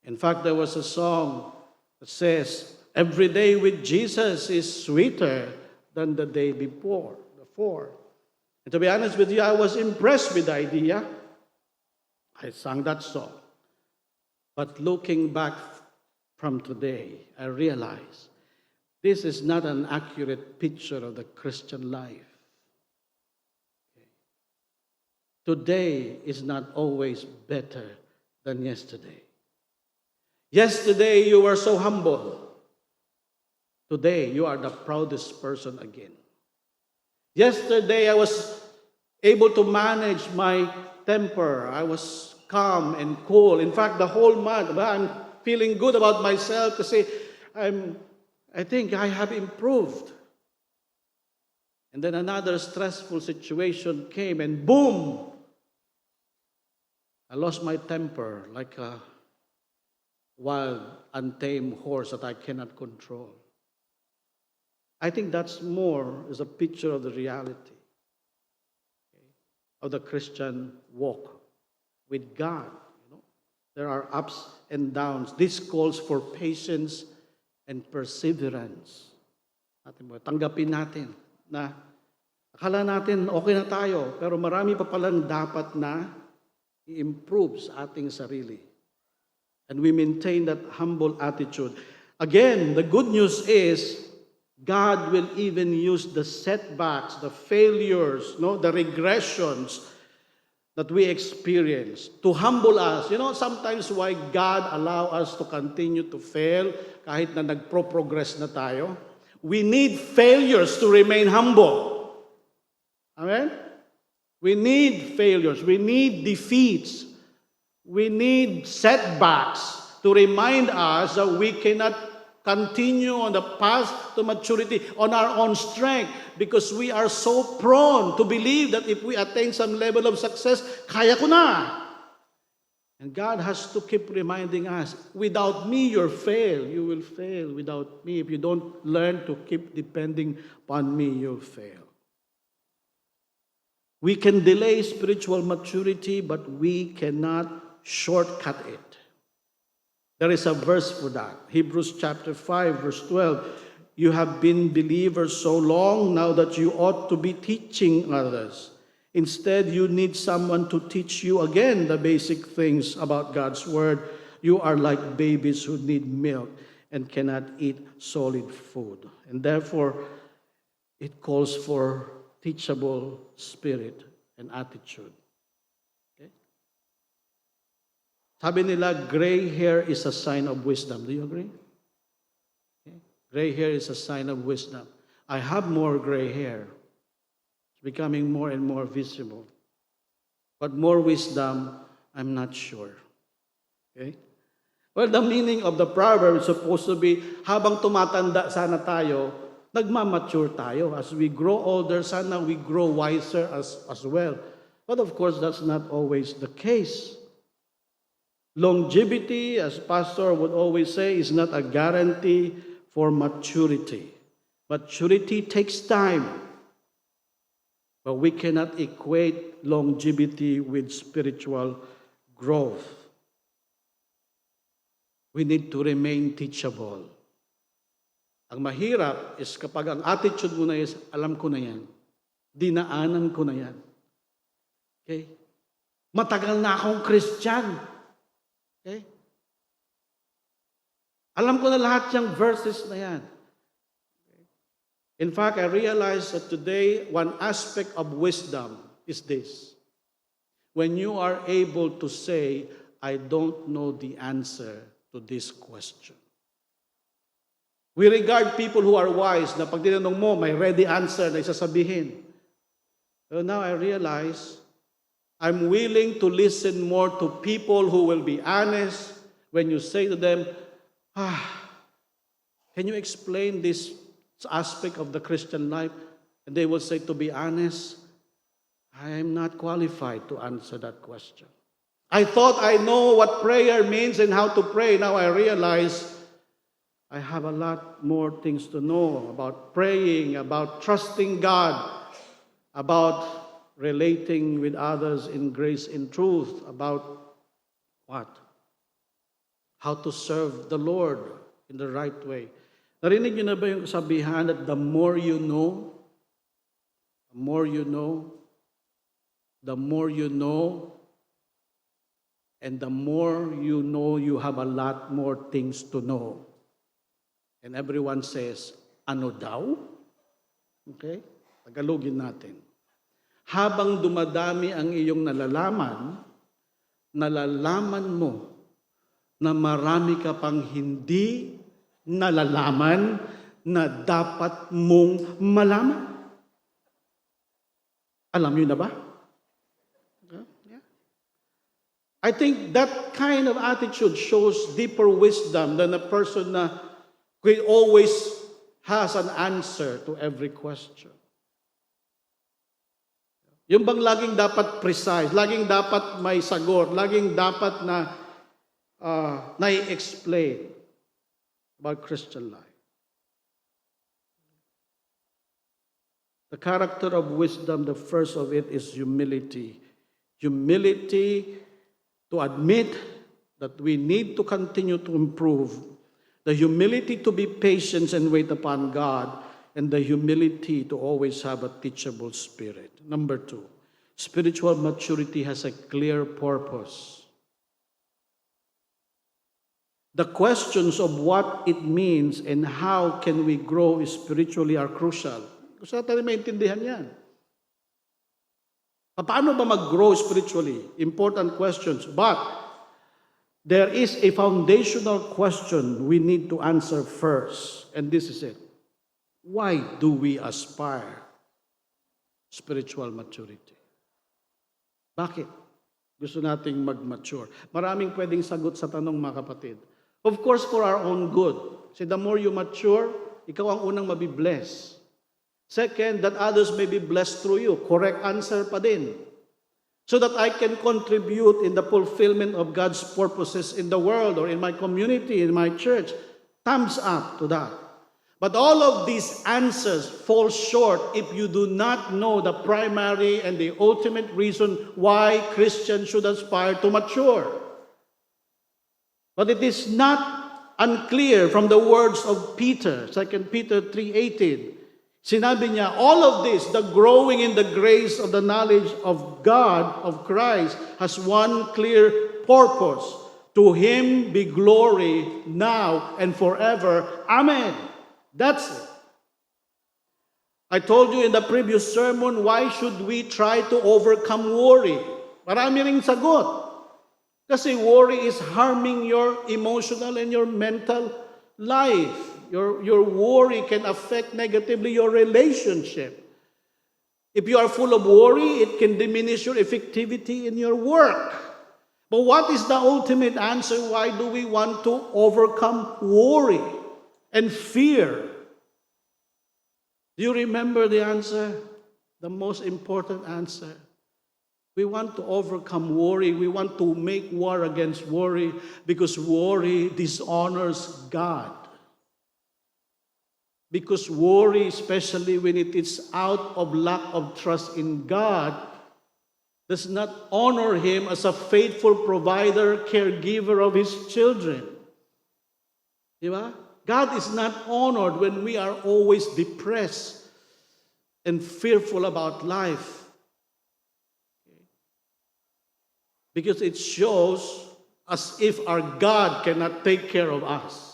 In fact, there was a song that says, every day with Jesus is sweeter than the day before. And to be honest with you, I was impressed with the idea. I sang that song. But looking back from today, I realize this is not an accurate picture of the Christian life. Okay. Today is not always better than yesterday. Yesterday, you were so humble. Today, you are the proudest person again. Yesterday, I was able to manage my temper. I was calm and cool. In fact, the whole month, I'm feeling good about myself kasi I think I have improved. And then another stressful situation came and boom! I lost my temper like a wild, untamed horse that I cannot control. I think that's more is a picture of the reality of the Christian walk with God. You know, there are ups and downs. This calls for patience and perseverance. Tanggapin natin na akala natin okay na tayo, pero marami pa palang dapat na i-improve sa ating sarili. And we maintain that humble attitude. Again, the good news is God will even use the setbacks, the failures, the regressions that we experience to humble us. You know, sometimes why God allow us to continue to fail kahit na nagpro-progress na tayo. We need failures to remain humble. Amen? We need failures. We need defeats. We need setbacks to remind us that we cannot continue on the path to maturity on our own strength because we are so prone to believe that if we attain some level of success, kaya ko na. And God has to keep reminding us, without me, you'll fail. You will fail without me. If you don't learn to keep depending upon me, you'll fail. We can delay spiritual maturity, but we cannot shortcut it. There is a verse for that. Hebrews chapter 5, verse 12. You have been believers so long now that you ought to be teaching others. Instead, you need someone to teach you again the basic things about God's Word. You are like babies who need milk and cannot eat solid food. And therefore, it calls for teachable spirit and attitude. Sabi nila, gray hair is a sign of wisdom. Do you agree? Okay. Gray hair is a sign of wisdom. I have more gray hair. It's becoming more and more visible. But more wisdom, I'm not sure. Okay? Well, the meaning of the proverb is supposed to be, habang tumatanda sana tayo, nagmamature tayo. As we grow older, sana we grow wiser as well. But of course, that's not always the case. Longevity, as Pastor would always say, is not a guarantee for maturity. Maturity takes time. But we cannot equate longevity with spiritual growth. We need to remain teachable. Ang mahirap is kapag ang attitude mo na is, alam ko na yan. Dinaanan ko na yan. Okay? Matagal na akong Christian. Okay? Alam ko na lahat yung verses na yan. In fact, I realized that today, one aspect of wisdom is this. when you are able to say, I don't know the answer to this question. We regard people who are wise na pag tinanong mo, may ready answer na isasabihin. But now I realize I'm willing to listen more to people who will be honest when you say to them, can you explain this aspect of the Christian life? And they will say, to be honest, I am not qualified to answer that question. I thought I know what prayer means and how to pray. Now I realize I have a lot more things to know about praying, about trusting God, about relating with others in grace and truth, about what? How to serve the Lord in the right way. Narinig niyo na ba yung kasabihan that the more you know, the more you know, the more you know, and the more you know, you have a lot more things to know. And everyone says, ano daw? Okay? Tagalogin natin. Habang dumadami ang iyong nalalaman, nalalaman mo na marami ka pang hindi nalalaman na dapat mong malaman. Alam niyo na ba? Yeah. I think that kind of attitude shows deeper wisdom than a person na who always has an answer to every question. Yung bang laging dapat precise, laging dapat may sagot, laging dapat na nai-explain about Christian life. The character of wisdom, the first of it is humility. Humility to admit that we need to continue to improve. The humility to be patient and wait upon God. And the humility to always have a teachable spirit. Number 2, spiritual maturity has a clear purpose. The questions of what it means and how can we grow spiritually are crucial. Gusto natin maintindihan yan. Paano ba mag-grow spiritually? Important questions. But there is a foundational question we need to answer first. And this is it. Why do we aspire spiritual maturity? Bakit gusto nating mag-mature? Maraming pwedeng sagot sa tanong, mga kapatid. Of course, for our own good. See, the more you mature, ikaw ang unang mabibless. Second, that others may be blessed through you. Correct answer pa din. So that I can contribute in the fulfillment of God's purposes in the world or in my community, in my church. Thumbs up to that. But all of these answers fall short if you do not know the primary and the ultimate reason why Christians should aspire to mature. But it is not unclear from the words of Peter, 2 Peter 3:18. Sinabi niya, all of this, the growing in the grace of the knowledge of God, of Christ, has one clear purpose. To Him be glory now and forever. Amen. That's it. I told you in the previous sermon, why should we try to overcome worry? Marami ring sagot. Kasi worry is harming your emotional and your mental life. Your worry can affect negatively your relationship. If you are full of worry, it can diminish your effectivity in your work. But what is the ultimate answer? Why do we want to overcome worry and fear? Do you remember the answer? The most important answer. We want to overcome worry. We want to make war against worry because worry dishonors God. Because worry, especially when it is out of lack of trust in God, does not honor Him as a faithful provider, caregiver of His children. Diba? God is not honored when we are always depressed and fearful about life. Because it shows as if our God cannot take care of us.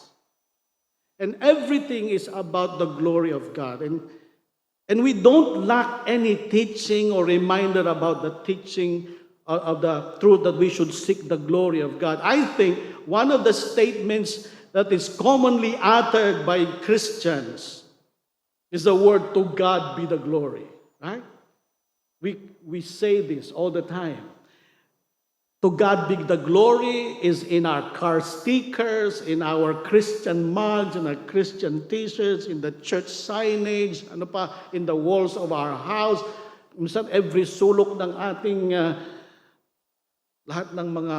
And everything is about the glory of God. And we don't lack any teaching or reminder about the teaching of the truth that we should seek the glory of God. I think one of the statements that is commonly uttered by Christians is the word, "To God be the glory." Right? We say this all the time. To God be the glory is in our car stickers, in our Christian mugs, in our Christian t-shirts, in the church signage, in the walls of our house. Minsan, every sulok ng ating lahat ng mga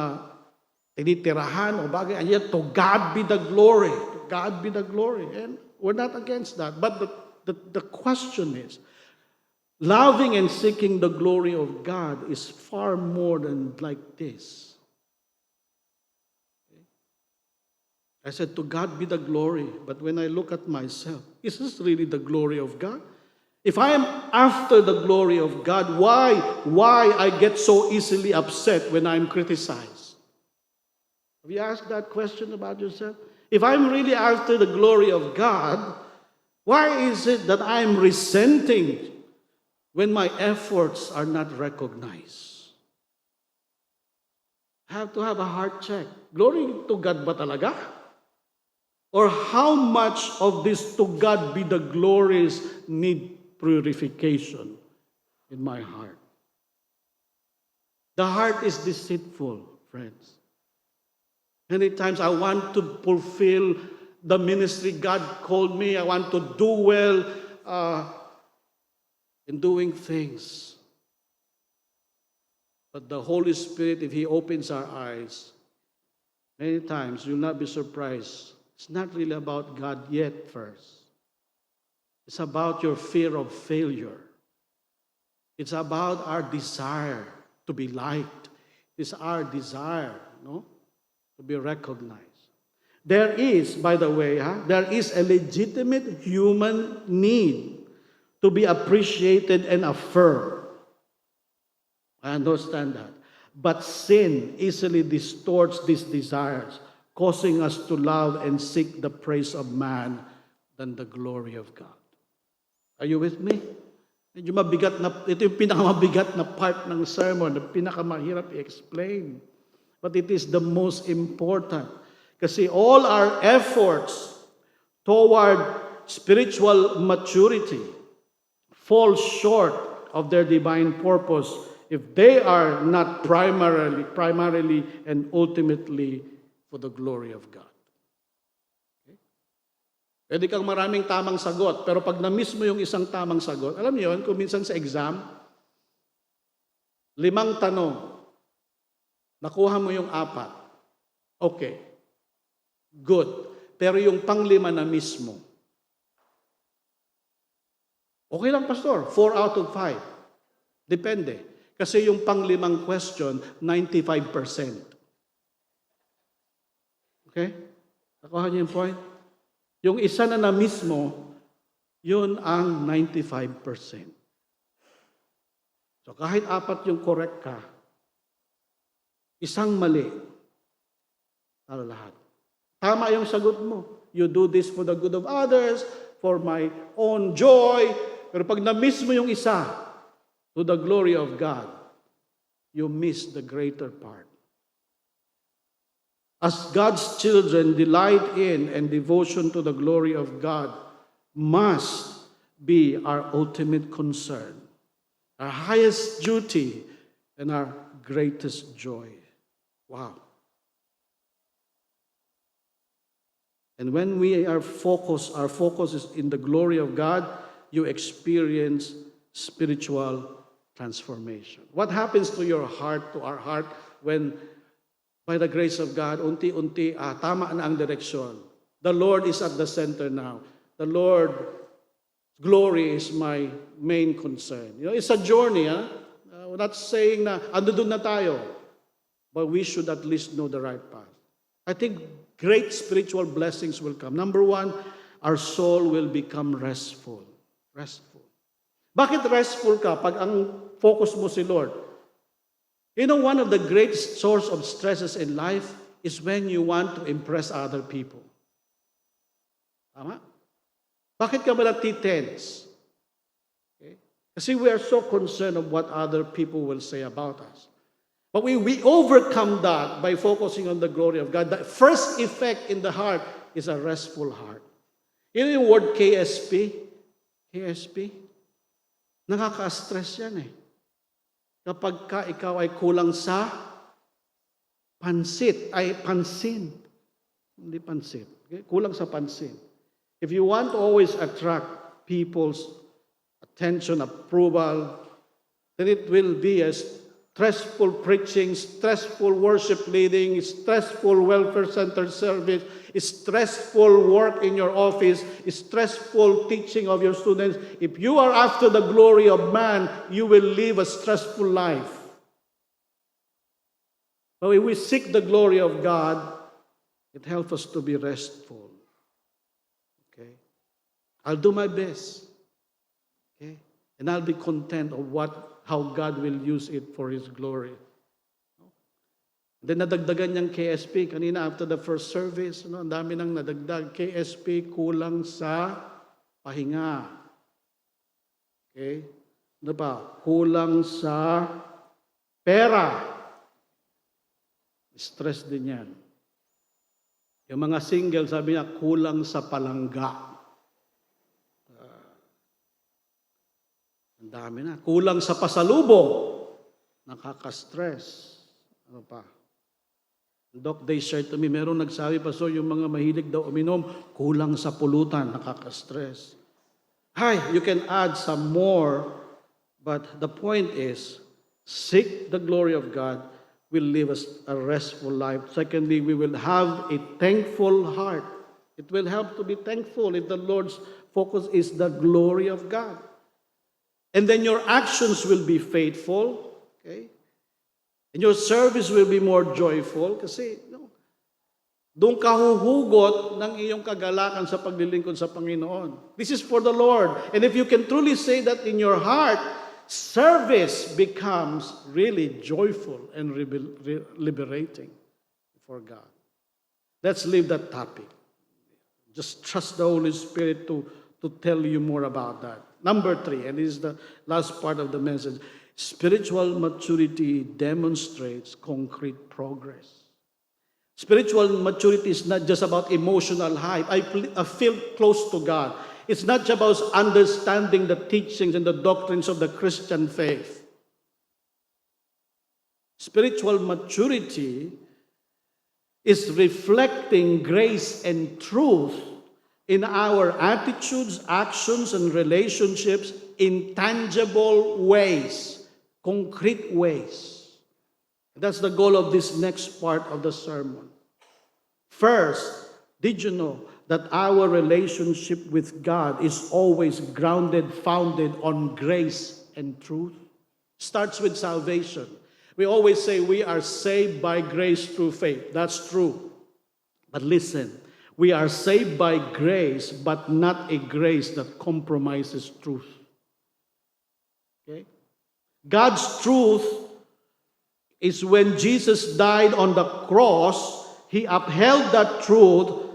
tinitirahan o bagay, and yet, to God be the glory. To God be the glory. And we're not against that. But the question is, loving and seeking the glory of God is far more than like this. I said, to God be the glory. But when I look at myself, is this really the glory of God? If I am after the glory of God, why I get so easily upset when I'm criticized? Have you asked that question about yourself? If I'm really after the glory of God, why is it that I'm resenting when my efforts are not recognized? I have to have a heart check. Glory to God ba talaga? Or how much of this to God be the glories need purification in my heart? The heart is deceitful, friends. Many times I want to fulfill the ministry God called me. I want to do well in doing things. But the Holy Spirit, if He opens our eyes, many times you'll not be surprised. It's not really about God yet first. It's about your fear of failure. It's about our desire to be liked. It's our desire, to be recognized. There is, by the way, there is a legitimate human need to be appreciated and affirmed. I understand that. But sin easily distorts these desires, causing us to love and seek the praise of man than the glory of God. Are you with me? Medyo mabigat na, ito yung pinakamabigat na part ng sermon, na pinakamahirap i-explain. But it is the most important. Kasi all our efforts toward spiritual maturity fall short of their divine purpose if they are not primarily and ultimately for the glory of God. Okay? Pwede kang maraming tamang sagot, pero pag na-miss mo yung isang tamang sagot, alam niyo yun, kung minsan sa exam, 5 tanong, nakuha mo yung 4. Okay. Good. Pero yung pang-5 na mismo, okay lang, Pastor. 4 out of 5. Depende. Kasi yung pang-5 question, 95%. Okay? Nakuha niyo yung point? Yung isa na mismo, yun ang 95%. So kahit 4 yung correct ka, isang mali, para lahat. Tama yung sagot mo. You do this for the good of others, for my own joy. Pero pag na-miss mo yung isa, to the glory of God, you miss the greater part. As God's children, delight in and devotion to the glory of God must be our ultimate concern, our highest duty, and our greatest joy. Wow. And when we are focused, our focus is in the glory of God, you experience spiritual transformation. What happens to your heart, to our heart, when by the grace of God, unti-unti, tama na ang direksyon. The Lord is at the center now. The Lord's glory is my main concern. It's a journey. We're not saying na ando doon na tayo, but we should at least know the right path. I think great spiritual blessings will come. Number 1, our soul will become restful. Restful. Bakit restful ka pag ang focus mo si Lord? One of the great source of stresses in life is when you want to impress other people. Tama? Bakit ka ba natitense? Okay? Kasi we are so concerned of what other people will say about us. But we overcome that by focusing on the glory of God. The first effect in the heart is a restful heart. You know yung word KSP? KSP? Nakaka-stress yan eh. Kapag ikaw ay kulang sa pansin. Hindi pansit. Okay? Kulang sa pansin. If you want to always attract people's attention, approval, then it will be a stressful preaching, stressful worship leading, stressful welfare center service, stressful work in your office, stressful teaching of your students. If you are after the glory of man, you will live a stressful life. But when we seek the glory of God, it helps us to be restful. Okay? I'll do my best. Okay? And I'll be content of how God will use it for His glory. Then nadagdagan niyang KSP. Kanina after the first service, ang dami nang nadagdag. KSP, kulang sa pahinga. Okay? Ano pa? Kulang sa pera. Stress din yan. Yung mga single, sabi niya, kulang sa palangga. Ang dami na. Kulang sa pasalubong. Nakaka-stress. Ano pa? Doc, they shared to me, meron nagsabi pa, so yung mga mahilig daw uminom, kulang sa pulutan, nakaka-stress. Hi, you can add some more, but the point is, seek the glory of God, will live a restful life. Secondly, we will have a thankful heart. It will help to be thankful if the Lord's focus is the glory of God. And then your actions will be faithful, okay? And your service will be more joyful kasi doon ka huhugot ng iyong kagalakan sa paglilingkod sa Panginoon. This is for the Lord. And if you can truly say that in your heart, service becomes really joyful and liberating for God. Let's leave that topic. Just trust the Holy Spirit to tell you more about that. Number 3, and this is the last part of the message. Spiritual maturity demonstrates concrete progress. Spiritual maturity is not just about emotional hype. I feel close to God. It's not just about understanding the teachings and the doctrines of the Christian faith. Spiritual maturity is reflecting grace and truth in our attitudes, actions, and relationships in tangible ways, concrete ways. That's the goal of this next part of the sermon. First, did you know that our relationship with God is always grounded, founded on grace and truth? Starts with salvation. We always say we are saved by grace through faith. That's true. But listen, we are saved by grace, but not a grace that compromises truth. Okay? God's truth is when Jesus died on the cross, He upheld that truth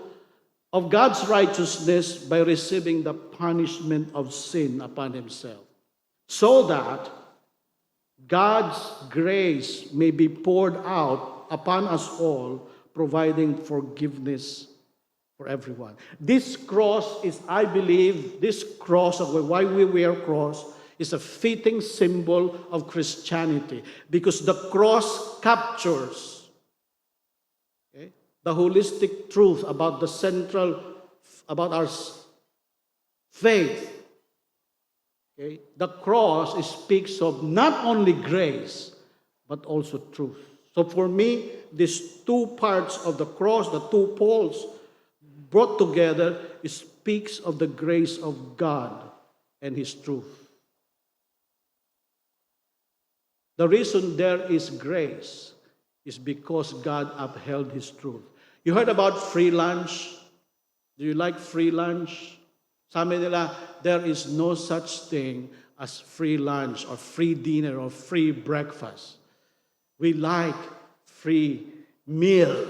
of God's righteousness by receiving the punishment of sin upon Himself, so that God's grace may be poured out upon us all, providing forgiveness for everyone. This cross is, I believe, this cross, of why we wear cross, is a fitting symbol of Christianity, because the cross captures the holistic truth about about our faith. Okay? The cross speaks of not only grace, but also truth. So for me, these two parts of the cross, the two poles brought together, speaks of the grace of God and His truth. The reason there is grace is because God upheld His truth. You heard about free lunch? Do you like free lunch? Sabi nila, there is no such thing as free lunch or free dinner or free breakfast. We like free meal.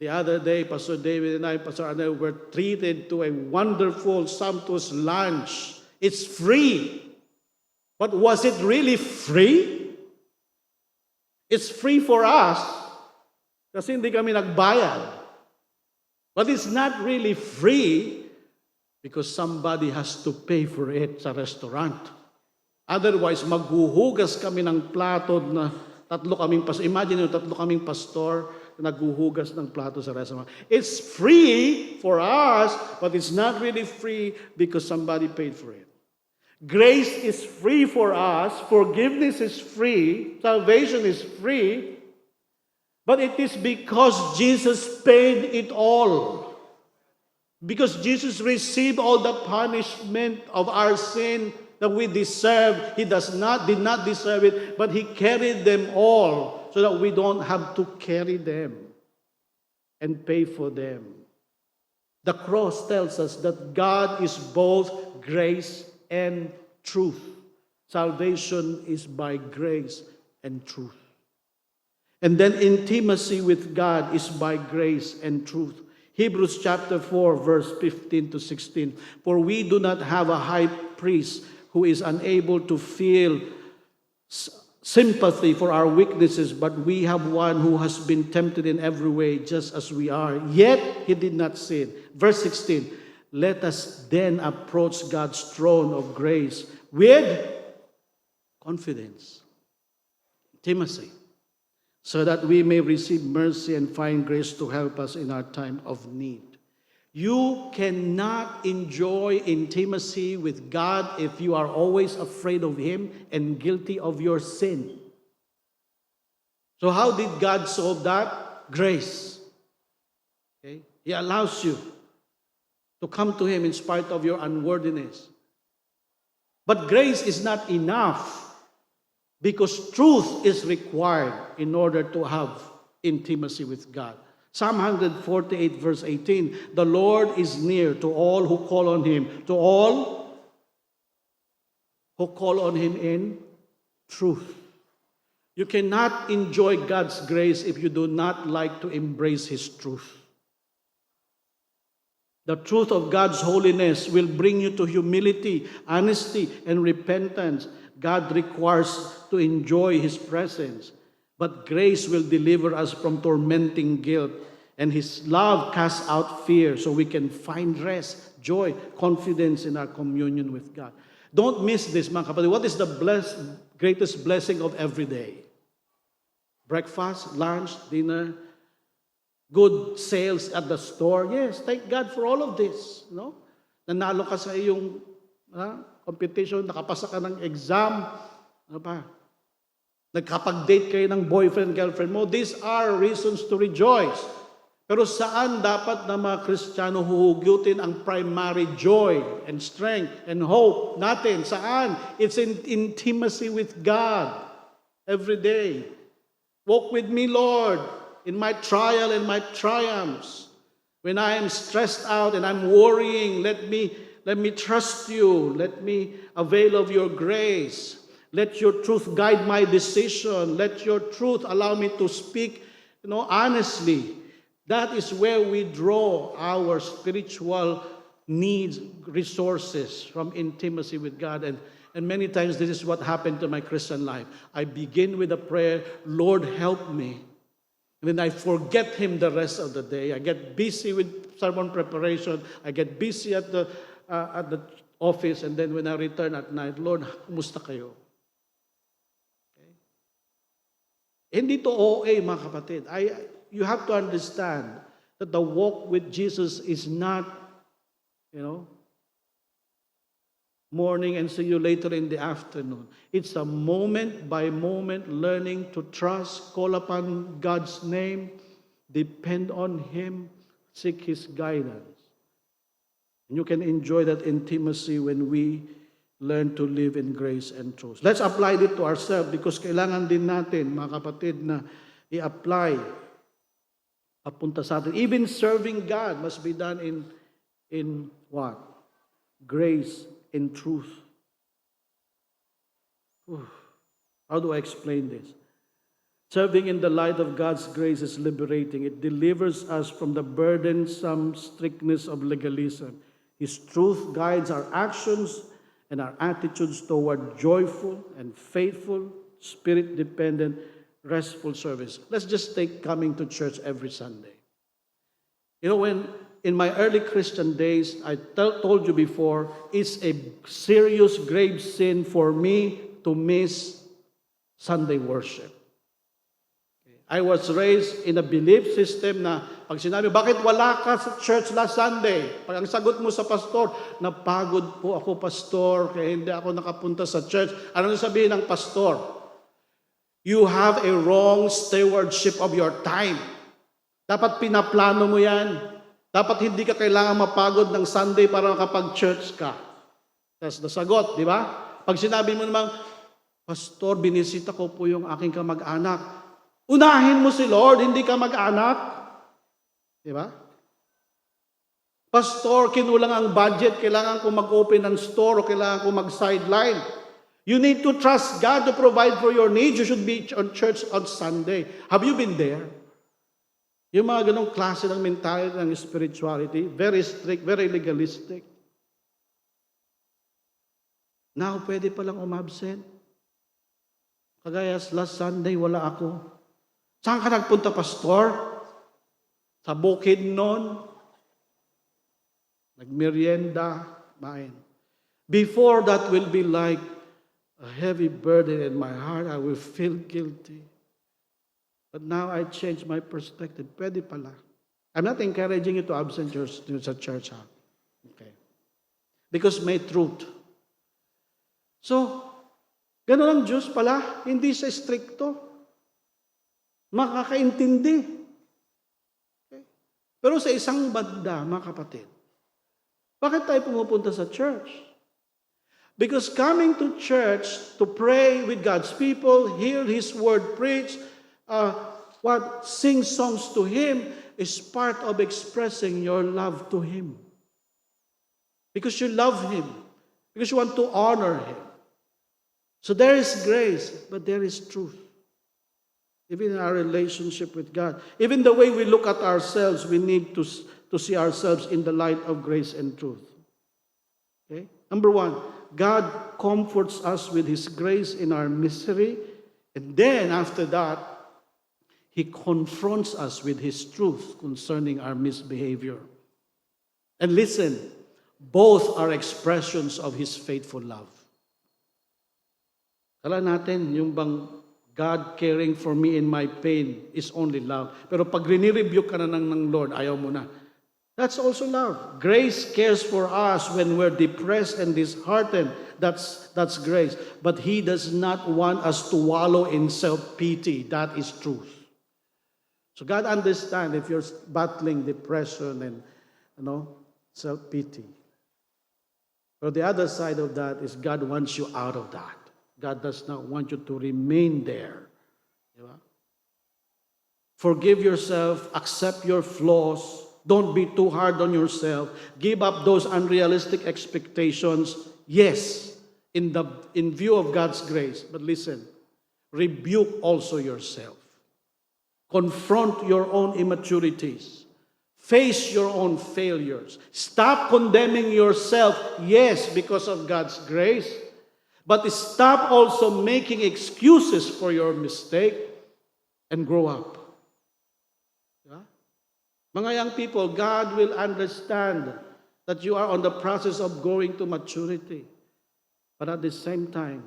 The other day, Pastor David and I, Pastor Arnel, were treated to a wonderful, sumptuous lunch. It's free. But was it really free? It's free for us kasi hindi kami nagbayad. But it's not really free because somebody has to pay for it sa restaurant. Otherwise, maghuhugas kami ng plato na tatlo kaming pastor. Imagine yung tatlo kaming pastor na naghuhugas ng plato sa restaurant. It's free for us, but it's not really free because somebody paid for it. Grace is free for us. Forgiveness is free. Salvation is free. But it is because Jesus paid it all. Because Jesus received all the punishment of our sin that we deserve. He did not deserve it, but He carried them all so that we don't have to carry them and pay for them. The cross tells us that God is both grace and truth. Salvation is by grace and truth. And then intimacy with God is by grace and truth. Hebrews chapter 4, verse 15 to 16. For we do not have a high priest who is unable to feel sympathy for our weaknesses, but we have one who has been tempted in every way, just as we are. Yet He did not sin. Verse 16. Let us then approach God's throne of grace with confidence, intimacy, so that we may receive mercy and find grace to help us in our time of need. You cannot enjoy intimacy with God if you are always afraid of Him and guilty of your sin. So how did God solve that? Grace. Okay? He allows you to come to Him in spite of your unworthiness. But grace is not enough because truth is required in order to have intimacy with God. Psalm 148 verse 18, the Lord is near to all who call on Him, to all who call on Him in truth. You cannot enjoy God's grace if you do not like to embrace His truth. The truth of God's holiness will bring you to humility, honesty, and repentance. God requires to enjoy His presence. But grace will deliver us from tormenting guilt. And His love casts out fear so we can find rest, joy, confidence in our communion with God. Don't miss this, mga kapatid. What is the greatest blessing of every day? Breakfast, lunch, dinner, good sales at the store. Yes, thank God for all of this. No? Nanalo ka sa iyong competition, nakapasa ka ng exam. Ano pa? Nagkapag-date kayo ng boyfriend, girlfriend mo. These are reasons to rejoice. Pero saan dapat na mga Kristiyano huhugutin ang primary joy and strength and hope natin? Saan? It's in intimacy with God every day. Walk with me, Lord, in my trial and my triumphs. When I am stressed out and I'm worrying, let me trust you. Let me avail of your grace. Let your truth guide my decision. Let your truth allow me to speak, honestly. That is where we draw our spiritual needs, resources from intimacy with God. And many times this is what happened to my Christian life. I begin with a prayer, Lord, help me. And then I forget Him the rest of the day. I get busy with sermon preparation. I get busy at the office. And then when I return at night, Lord, kumusta kayo? Okay? Hindi to OA, mga kapatid. You have to understand that the walk with Jesus is not, morning and see you later in the afternoon. It's a moment-by-moment learning to trust, call upon God's name, depend on Him, seek His guidance. And you can enjoy that intimacy when we learn to live in grace and truth. Let's apply it to ourselves because kailangan din natin, mga kapatid, na i-apply papunta sa atin. Even serving God must be done in what? Grace and truth. How do I explain this? Serving in the light of God's grace is liberating. It delivers us from the burdensome strictness of legalism. His truth guides our actions and our attitudes toward joyful and faithful, spirit-dependent restful service. Let's just take coming to church every Sunday. You know, when in my early Christian days, I told you before, it's a serious, grave sin for me to miss Sunday worship. I was raised in a belief system na pag sinabi, bakit wala ka sa church last Sunday? Pag ang sagot mo sa pastor, napagod po ako, pastor, kaya hindi ako nakapunta sa church. Ano sabihin ng pastor? You have a wrong stewardship of your time. Dapat pinaplano mo yan. Dapat hindi ka kailangan mapagod ng Sunday para makapag-church ka. That's the sagot, di ba? Pag sinabi mo namang, pastor, binisita ko po yung aking kamag-anak. Unahin mo si Lord, hindi ka mag-anak. Di ba? Pastor, kinulang ang budget, kailangan ko mag-open ng store o kailangan ko mag-sideline. You need to trust God to provide for your needs. You should be on church on Sunday. Have you been there? Yung mga ganong klase ng mentality ng spirituality, very strict, very legalistic. Now, pwede palang umabsent. Kagaya last Sunday, wala ako. Saan ka nagpunta, pastor? Sa Bukidnon. Nagmerienda. Main. Before that will be like a heavy burden in my heart. I will feel guilty. But now I change my perspective. Pwede pala. I'm not encouraging you to absent sa church. Ha? Okay. Because may truth. So, gano'n ang Diyos pala. Hindi siya stricto. Makakaintindi. Okay. Pero sa isang banda, mga kapatid, bakit tayo pumupunta sa church? Because coming to church to pray with God's people, hear His word preached, sing songs to Him is part of expressing your love to Him. Because you love Him. Because you want to honor Him. So there is grace, but there is truth. Even in our relationship with God. Even the way we look at ourselves, we need to see ourselves in the light of grace and truth. Okay? Number one, God comforts us with His grace in our misery. And then after that, He confronts us with His truth concerning our misbehavior. And listen, both are expressions of His faithful love. Kala natin, yung bang God caring for me in my pain is only love. Pero pag rini-rebuke ka na ng Lord, ayaw mo na. That's also love. Grace cares for us when we're depressed and disheartened. That's grace. But He does not want us to wallow in self-pity. That is truth. So God understands if you're battling depression and self-pity. But the other side of that is God wants you out of that. God does not want you to remain there. Diba? Forgive yourself, accept your flaws, don't be too hard on yourself, give up those unrealistic expectations. Yes, in view of God's grace. But listen, rebuke also yourself. Confront your own immaturities. Face your own failures. Stop condemning yourself, yes, because of God's grace. But stop also making excuses for your mistake and grow up. Yeah? Mga young people, God will understand that you are on the process of going to maturity. But at the same time,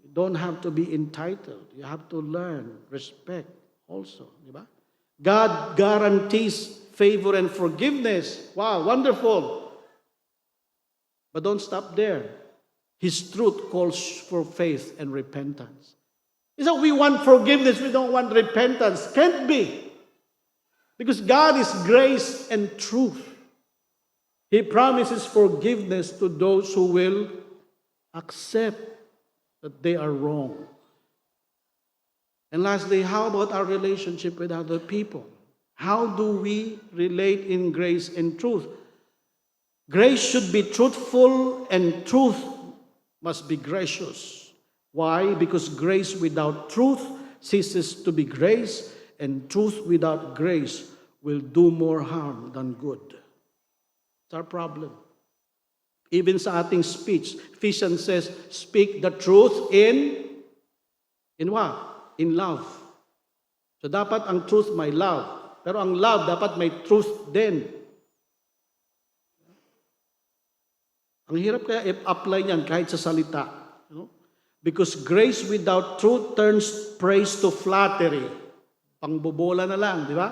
you don't have to be entitled. You have to learn respect also. Diba? God guarantees favor and forgiveness. Wow, wonderful. But don't stop there. His truth calls for faith and repentance. It's not we want forgiveness, we don't want repentance. Can't be. Because God is grace and truth. He promises forgiveness to those who will accept that they are wrong. And lastly, how about our relationship with other people? How do we relate in grace and truth? Grace should be truthful and truth must be gracious. Why? Because grace without truth ceases to be grace, and truth without grace will do more harm than good. It's our problem. Even sa ating speech, Ephesians says, speak the truth in what? in love. So dapat ang truth may love. Pero ang love dapat may truth din. Ang hirap kaya i-apply niyan kahit sa salita. Because grace without truth turns praise to flattery. Pangbobola na lang, di ba?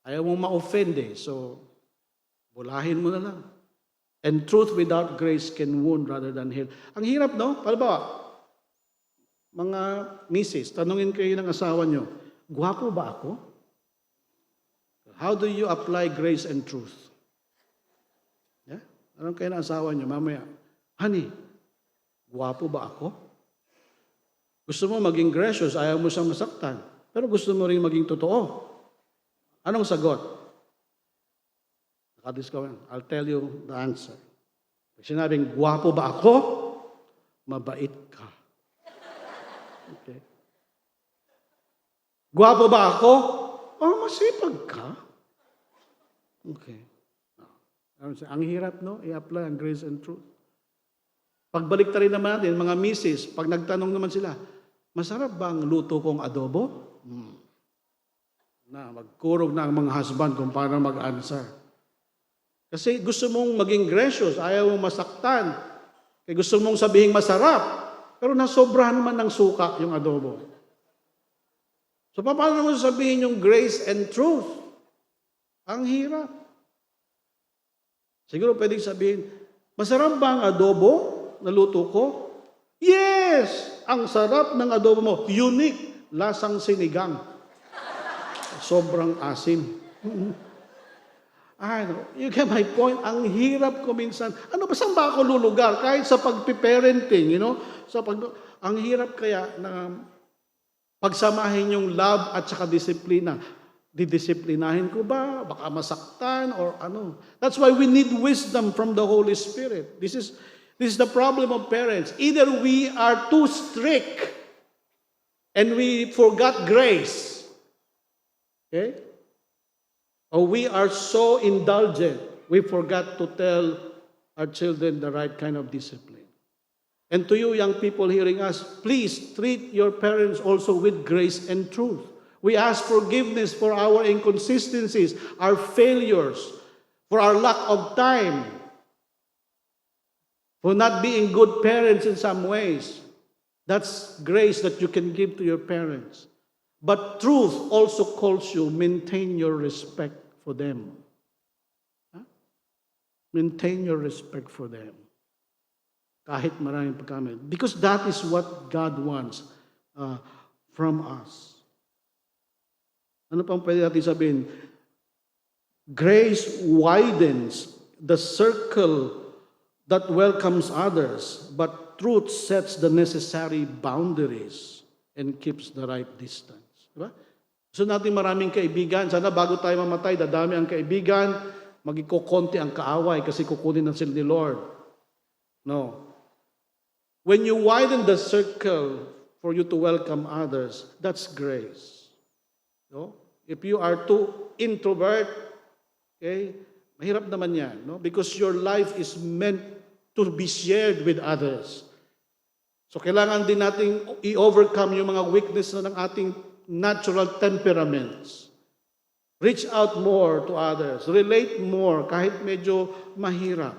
Ayaw mong ma-offend eh. So, bulahin mo na lang. And truth without grace can wound rather than heal. Ang hirap, no? Paano ba? Mga misis, tanungin kayo ng asawa nyo, gwapo ba ako? How do you apply grace and truth? Yeah? Anong kayo ng asawa nyo mamaya? Honey, gwapo ba ako? Gusto mo maging gracious, ayaw mo siyang masaktan. Pero gusto mo rin maging totoo. Anong sagot? I'll tell you the answer. Pag sinabing, gwapo ba ako? Mabait ka. Okay. Gwapo ba ako? Oh, masipag ka. Okay. Ang hirap, no? I-apply ang grace and truth. Pagbalik rin naman natin, mga misis, pag nagtanong naman sila, masarap ba ang luto kong adobo? Magkurog na ang mga husband kung paano mag-answer. Kasi gusto mong maging gracious, ayaw mong masaktan. Kaya gusto mong sabihin masarap, pero nasobrahan naman ng suka yung adobo. So paano mo sabihin yung grace and truth? Ang hirap. Siguro pwedeng sabihin, masarap ba ang adobo na luto ko? Yes! Ang sarap ng adobo mo. Unique. Lasang sinigang. Sobrang asim. You get my point? Ang hirap ko minsan. Ano ba, saan ba ako lulugar? Kahit sa pag-parenting, ang hirap kaya na pagsamahin yung love at saka disiplina. Didisiplinahin ko ba? Baka masaktan or ano. That's why we need wisdom from the Holy Spirit. This is the problem of parents. Either we are too strict and we forgot grace. Okay? Or we are so indulgent, we forgot to tell our children the right kind of discipline. And to you young people hearing us, please treat your parents also with grace and truth. We ask forgiveness for our inconsistencies, our failures, for our lack of time, for not being good parents in some ways. That's grace that you can give to your parents. But truth also calls you, maintain your respect for them. Maintain your respect for them. Kahit maraming pagkamali. Because that is what God wants from us. Ano pang pwede natin sabihin? Grace widens the circle that welcomes others, but truth sets the necessary boundaries and keeps the right distance. Diba? So natin maraming kaibigan. Sana bago tayo mamatay, dadami ang kaibigan, magikukonti ang kaaway kasi kukunin na sila ni Lord. No. When you widen the circle for you to welcome others, that's grace. No? If you are too introvert, okay, mahirap naman yan. No? Because your life is meant to be shared with others. So kailangan din nating i-overcome yung mga weakness ng ating natural temperaments. Reach out more to others. Relate more kahit medyo mahirap.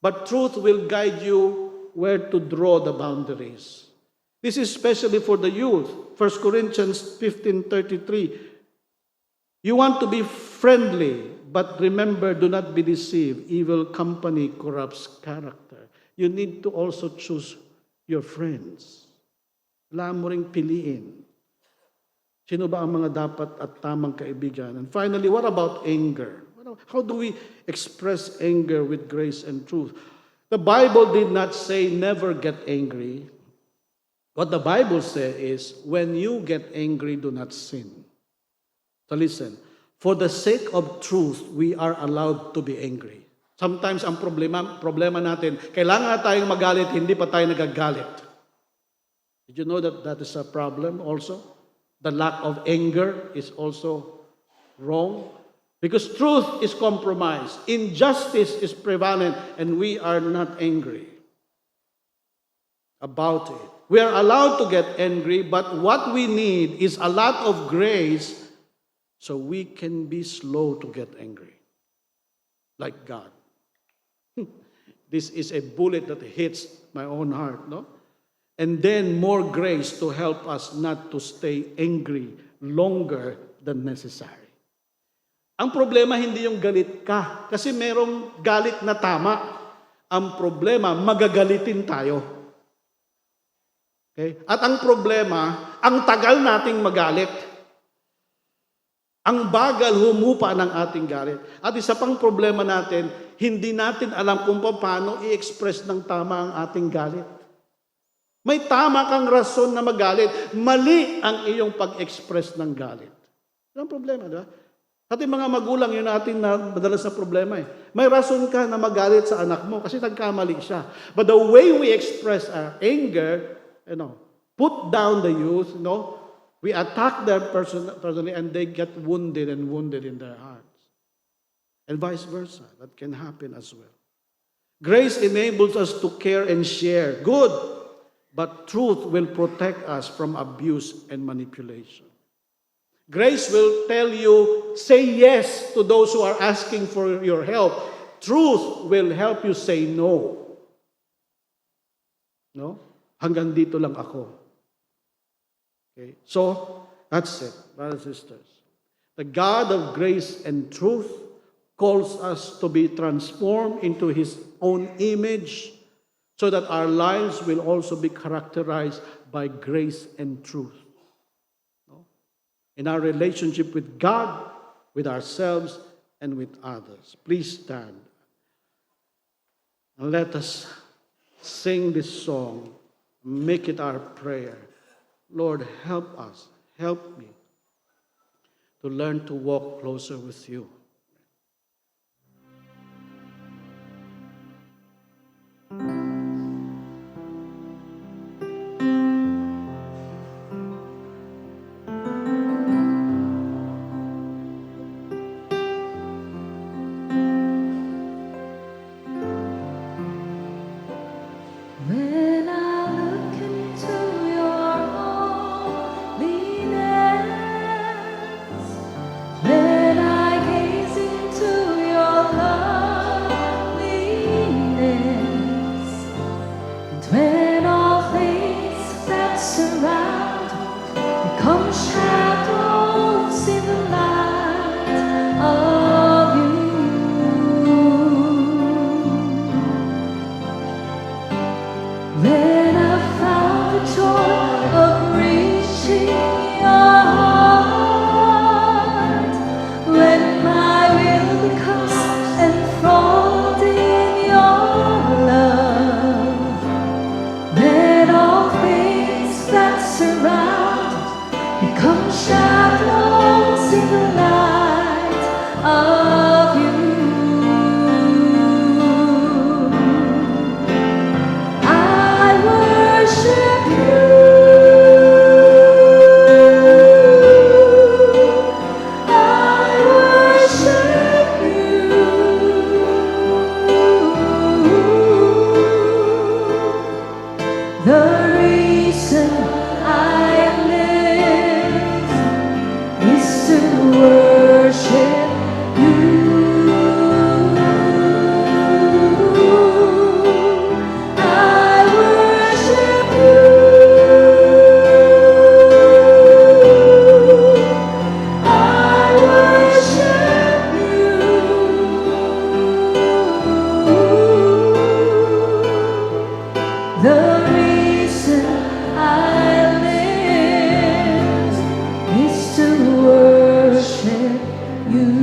But truth will guide you where to draw the boundaries. This is especially for the youth. 1 Corinthians 15:33. You want to be friendly, but remember, do not be deceived. Evil company corrupts character. You need to also choose your friends. Kailangan mo ring piliin. Sino ba ang mga dapat at tamang kaibigan? And finally, what about anger? How do we express anger with grace and truth? The Bible did not say never get angry. What the Bible says is, when you get angry, do not sin. So listen, for the sake of truth, we are allowed to be angry. Sometimes ang problema natin, kailangan tayong magalit, hindi pa tayo nagagalit. Did you know that that is a problem also? The lack of anger is also wrong. Because truth is compromised. Injustice is prevalent, and we are not angry about it. We are allowed to get angry, but what we need is a lot of grace so we can be slow to get angry, like God. This is a bullet that hits my own heart, no? And then more grace to help us not to stay angry longer than necessary. Ang problema hindi yung galit ka, kasi merong galit na tama. Ang problema, magagalitin tayo. Okay? At ang problema, ang tagal nating magalit. Ang bagal humupa ng ating galit. At isa pang problema natin, hindi natin alam kung paano i-express ng tama ang ating galit. May tama kang rason na magalit. Mali ang iyong pag-express ng galit. Yan ang problema, di ba? Ating mga magulang, yun natin na madalas na problema eh. May rason ka na magalit sa anak mo kasi nagkamali siya. But the way we express our anger, put down the youth, we attack them personally and they get wounded in their hearts. And vice versa, that can happen as well. Grace enables us to care and share. Good. But truth will protect us from abuse and manipulation. Grace will tell you, say yes to those who are asking for your help. Truth will help you say no. No? Hanggang dito lang ako. Okay? So, that's it, brothers and sisters. The God of grace and truth calls us to be transformed into His own image so that our lives will also be characterized by grace and truth. In our relationship with God, with ourselves, and with others. Please stand. And let us sing this song. Make it our prayer. Lord, help us. Help me to learn to walk closer with you. When I look into your holiness, when I gaze into your loveliness, and when all things that surround become shadows in the light of you. When I found the joy of reaching your heart, when my will becomes enfolded in your love, when all things that surround become shadows in the light of you. I worship you. I worship you. The reason I live is to worship you. I worship you. I worship you. The reason I live is to worship you.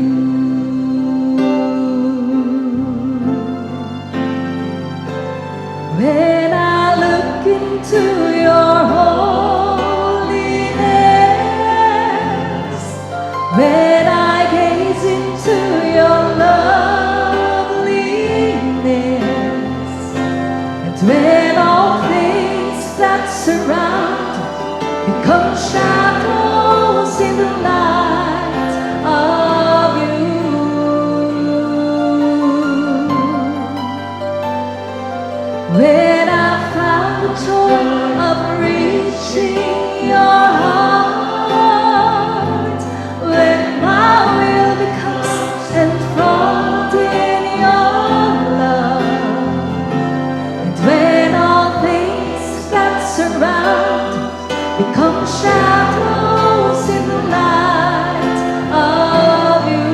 When I look into your holiness, when I gaze into your loveliness, and when all things that surround become shadows in the light of you. When I found the joy of shadows in the light of you.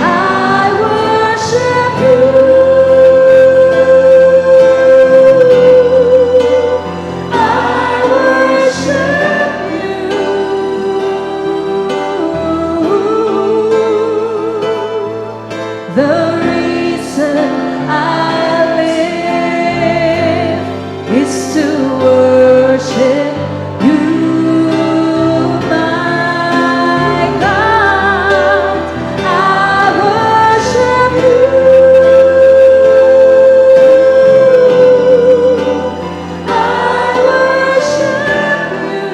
I worship you. I worship you. The reason I live is to worship you, my God. I worship you. I worship you.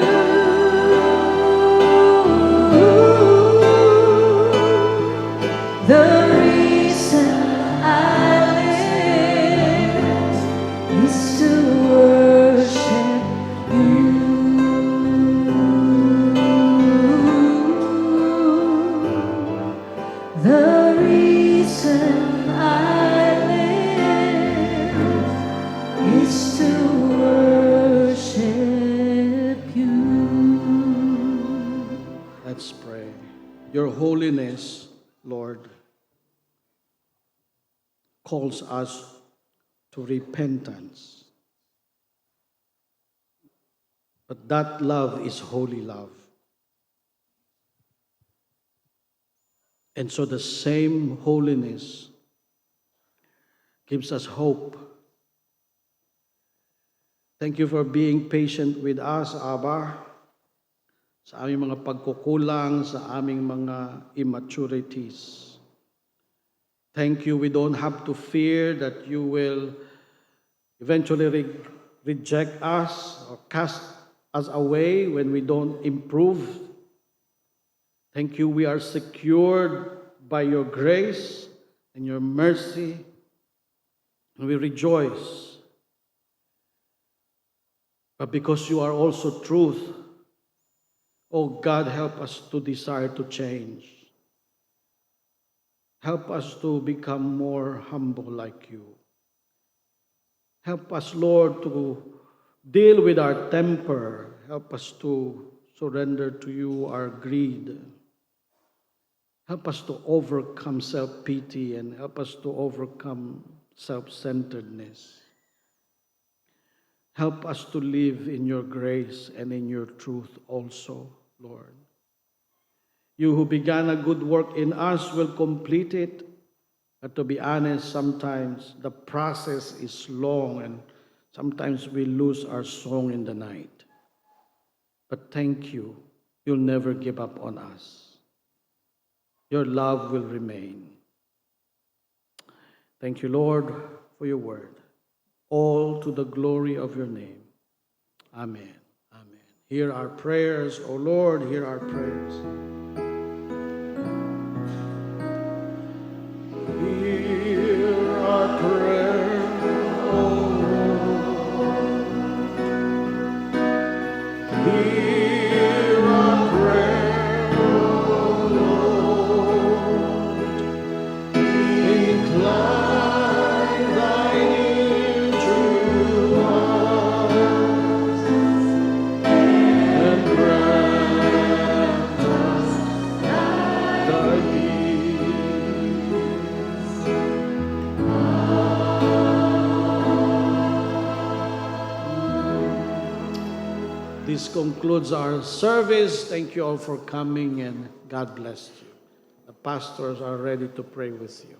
The reason I live is to worship you. The reason I live is to worship you. Let's pray. Your holiness, Lord, calls us to repentance. But that love is holy love. And so the same holiness gives us hope. Thank you for being patient with us, Abba, sa aming mga pagkukulang, sa aming mga immaturities. Thank you, we don't have to fear that you will eventually reject us or cast us away when we don't improve. Thank you, we are secured by your grace and your mercy, and we rejoice. But because you are also truth, oh God, help us to desire to change. Help us to become more humble like you. Help us, Lord, to deal with our temper. Help us to surrender to you our greed. Help us to overcome self-pity and help us to overcome self-centeredness. Help us to live in your grace and in your truth also, Lord. You who began a good work in us will complete it. But to be honest, sometimes the process is long and sometimes we lose our song in the night. But thank you, you'll never give up on us. Your love will remain. Thank you, Lord, for your word. All to the glory of your name. Amen. Amen. Hear our prayers, O Lord, hear our prayers. Hear our prayer, O Lord. Hear our prayer, O Lord. Incline thine ear to us and grant us thy peace. This concludes our service. Thank you all for coming and God bless you. The pastors are ready to pray with you.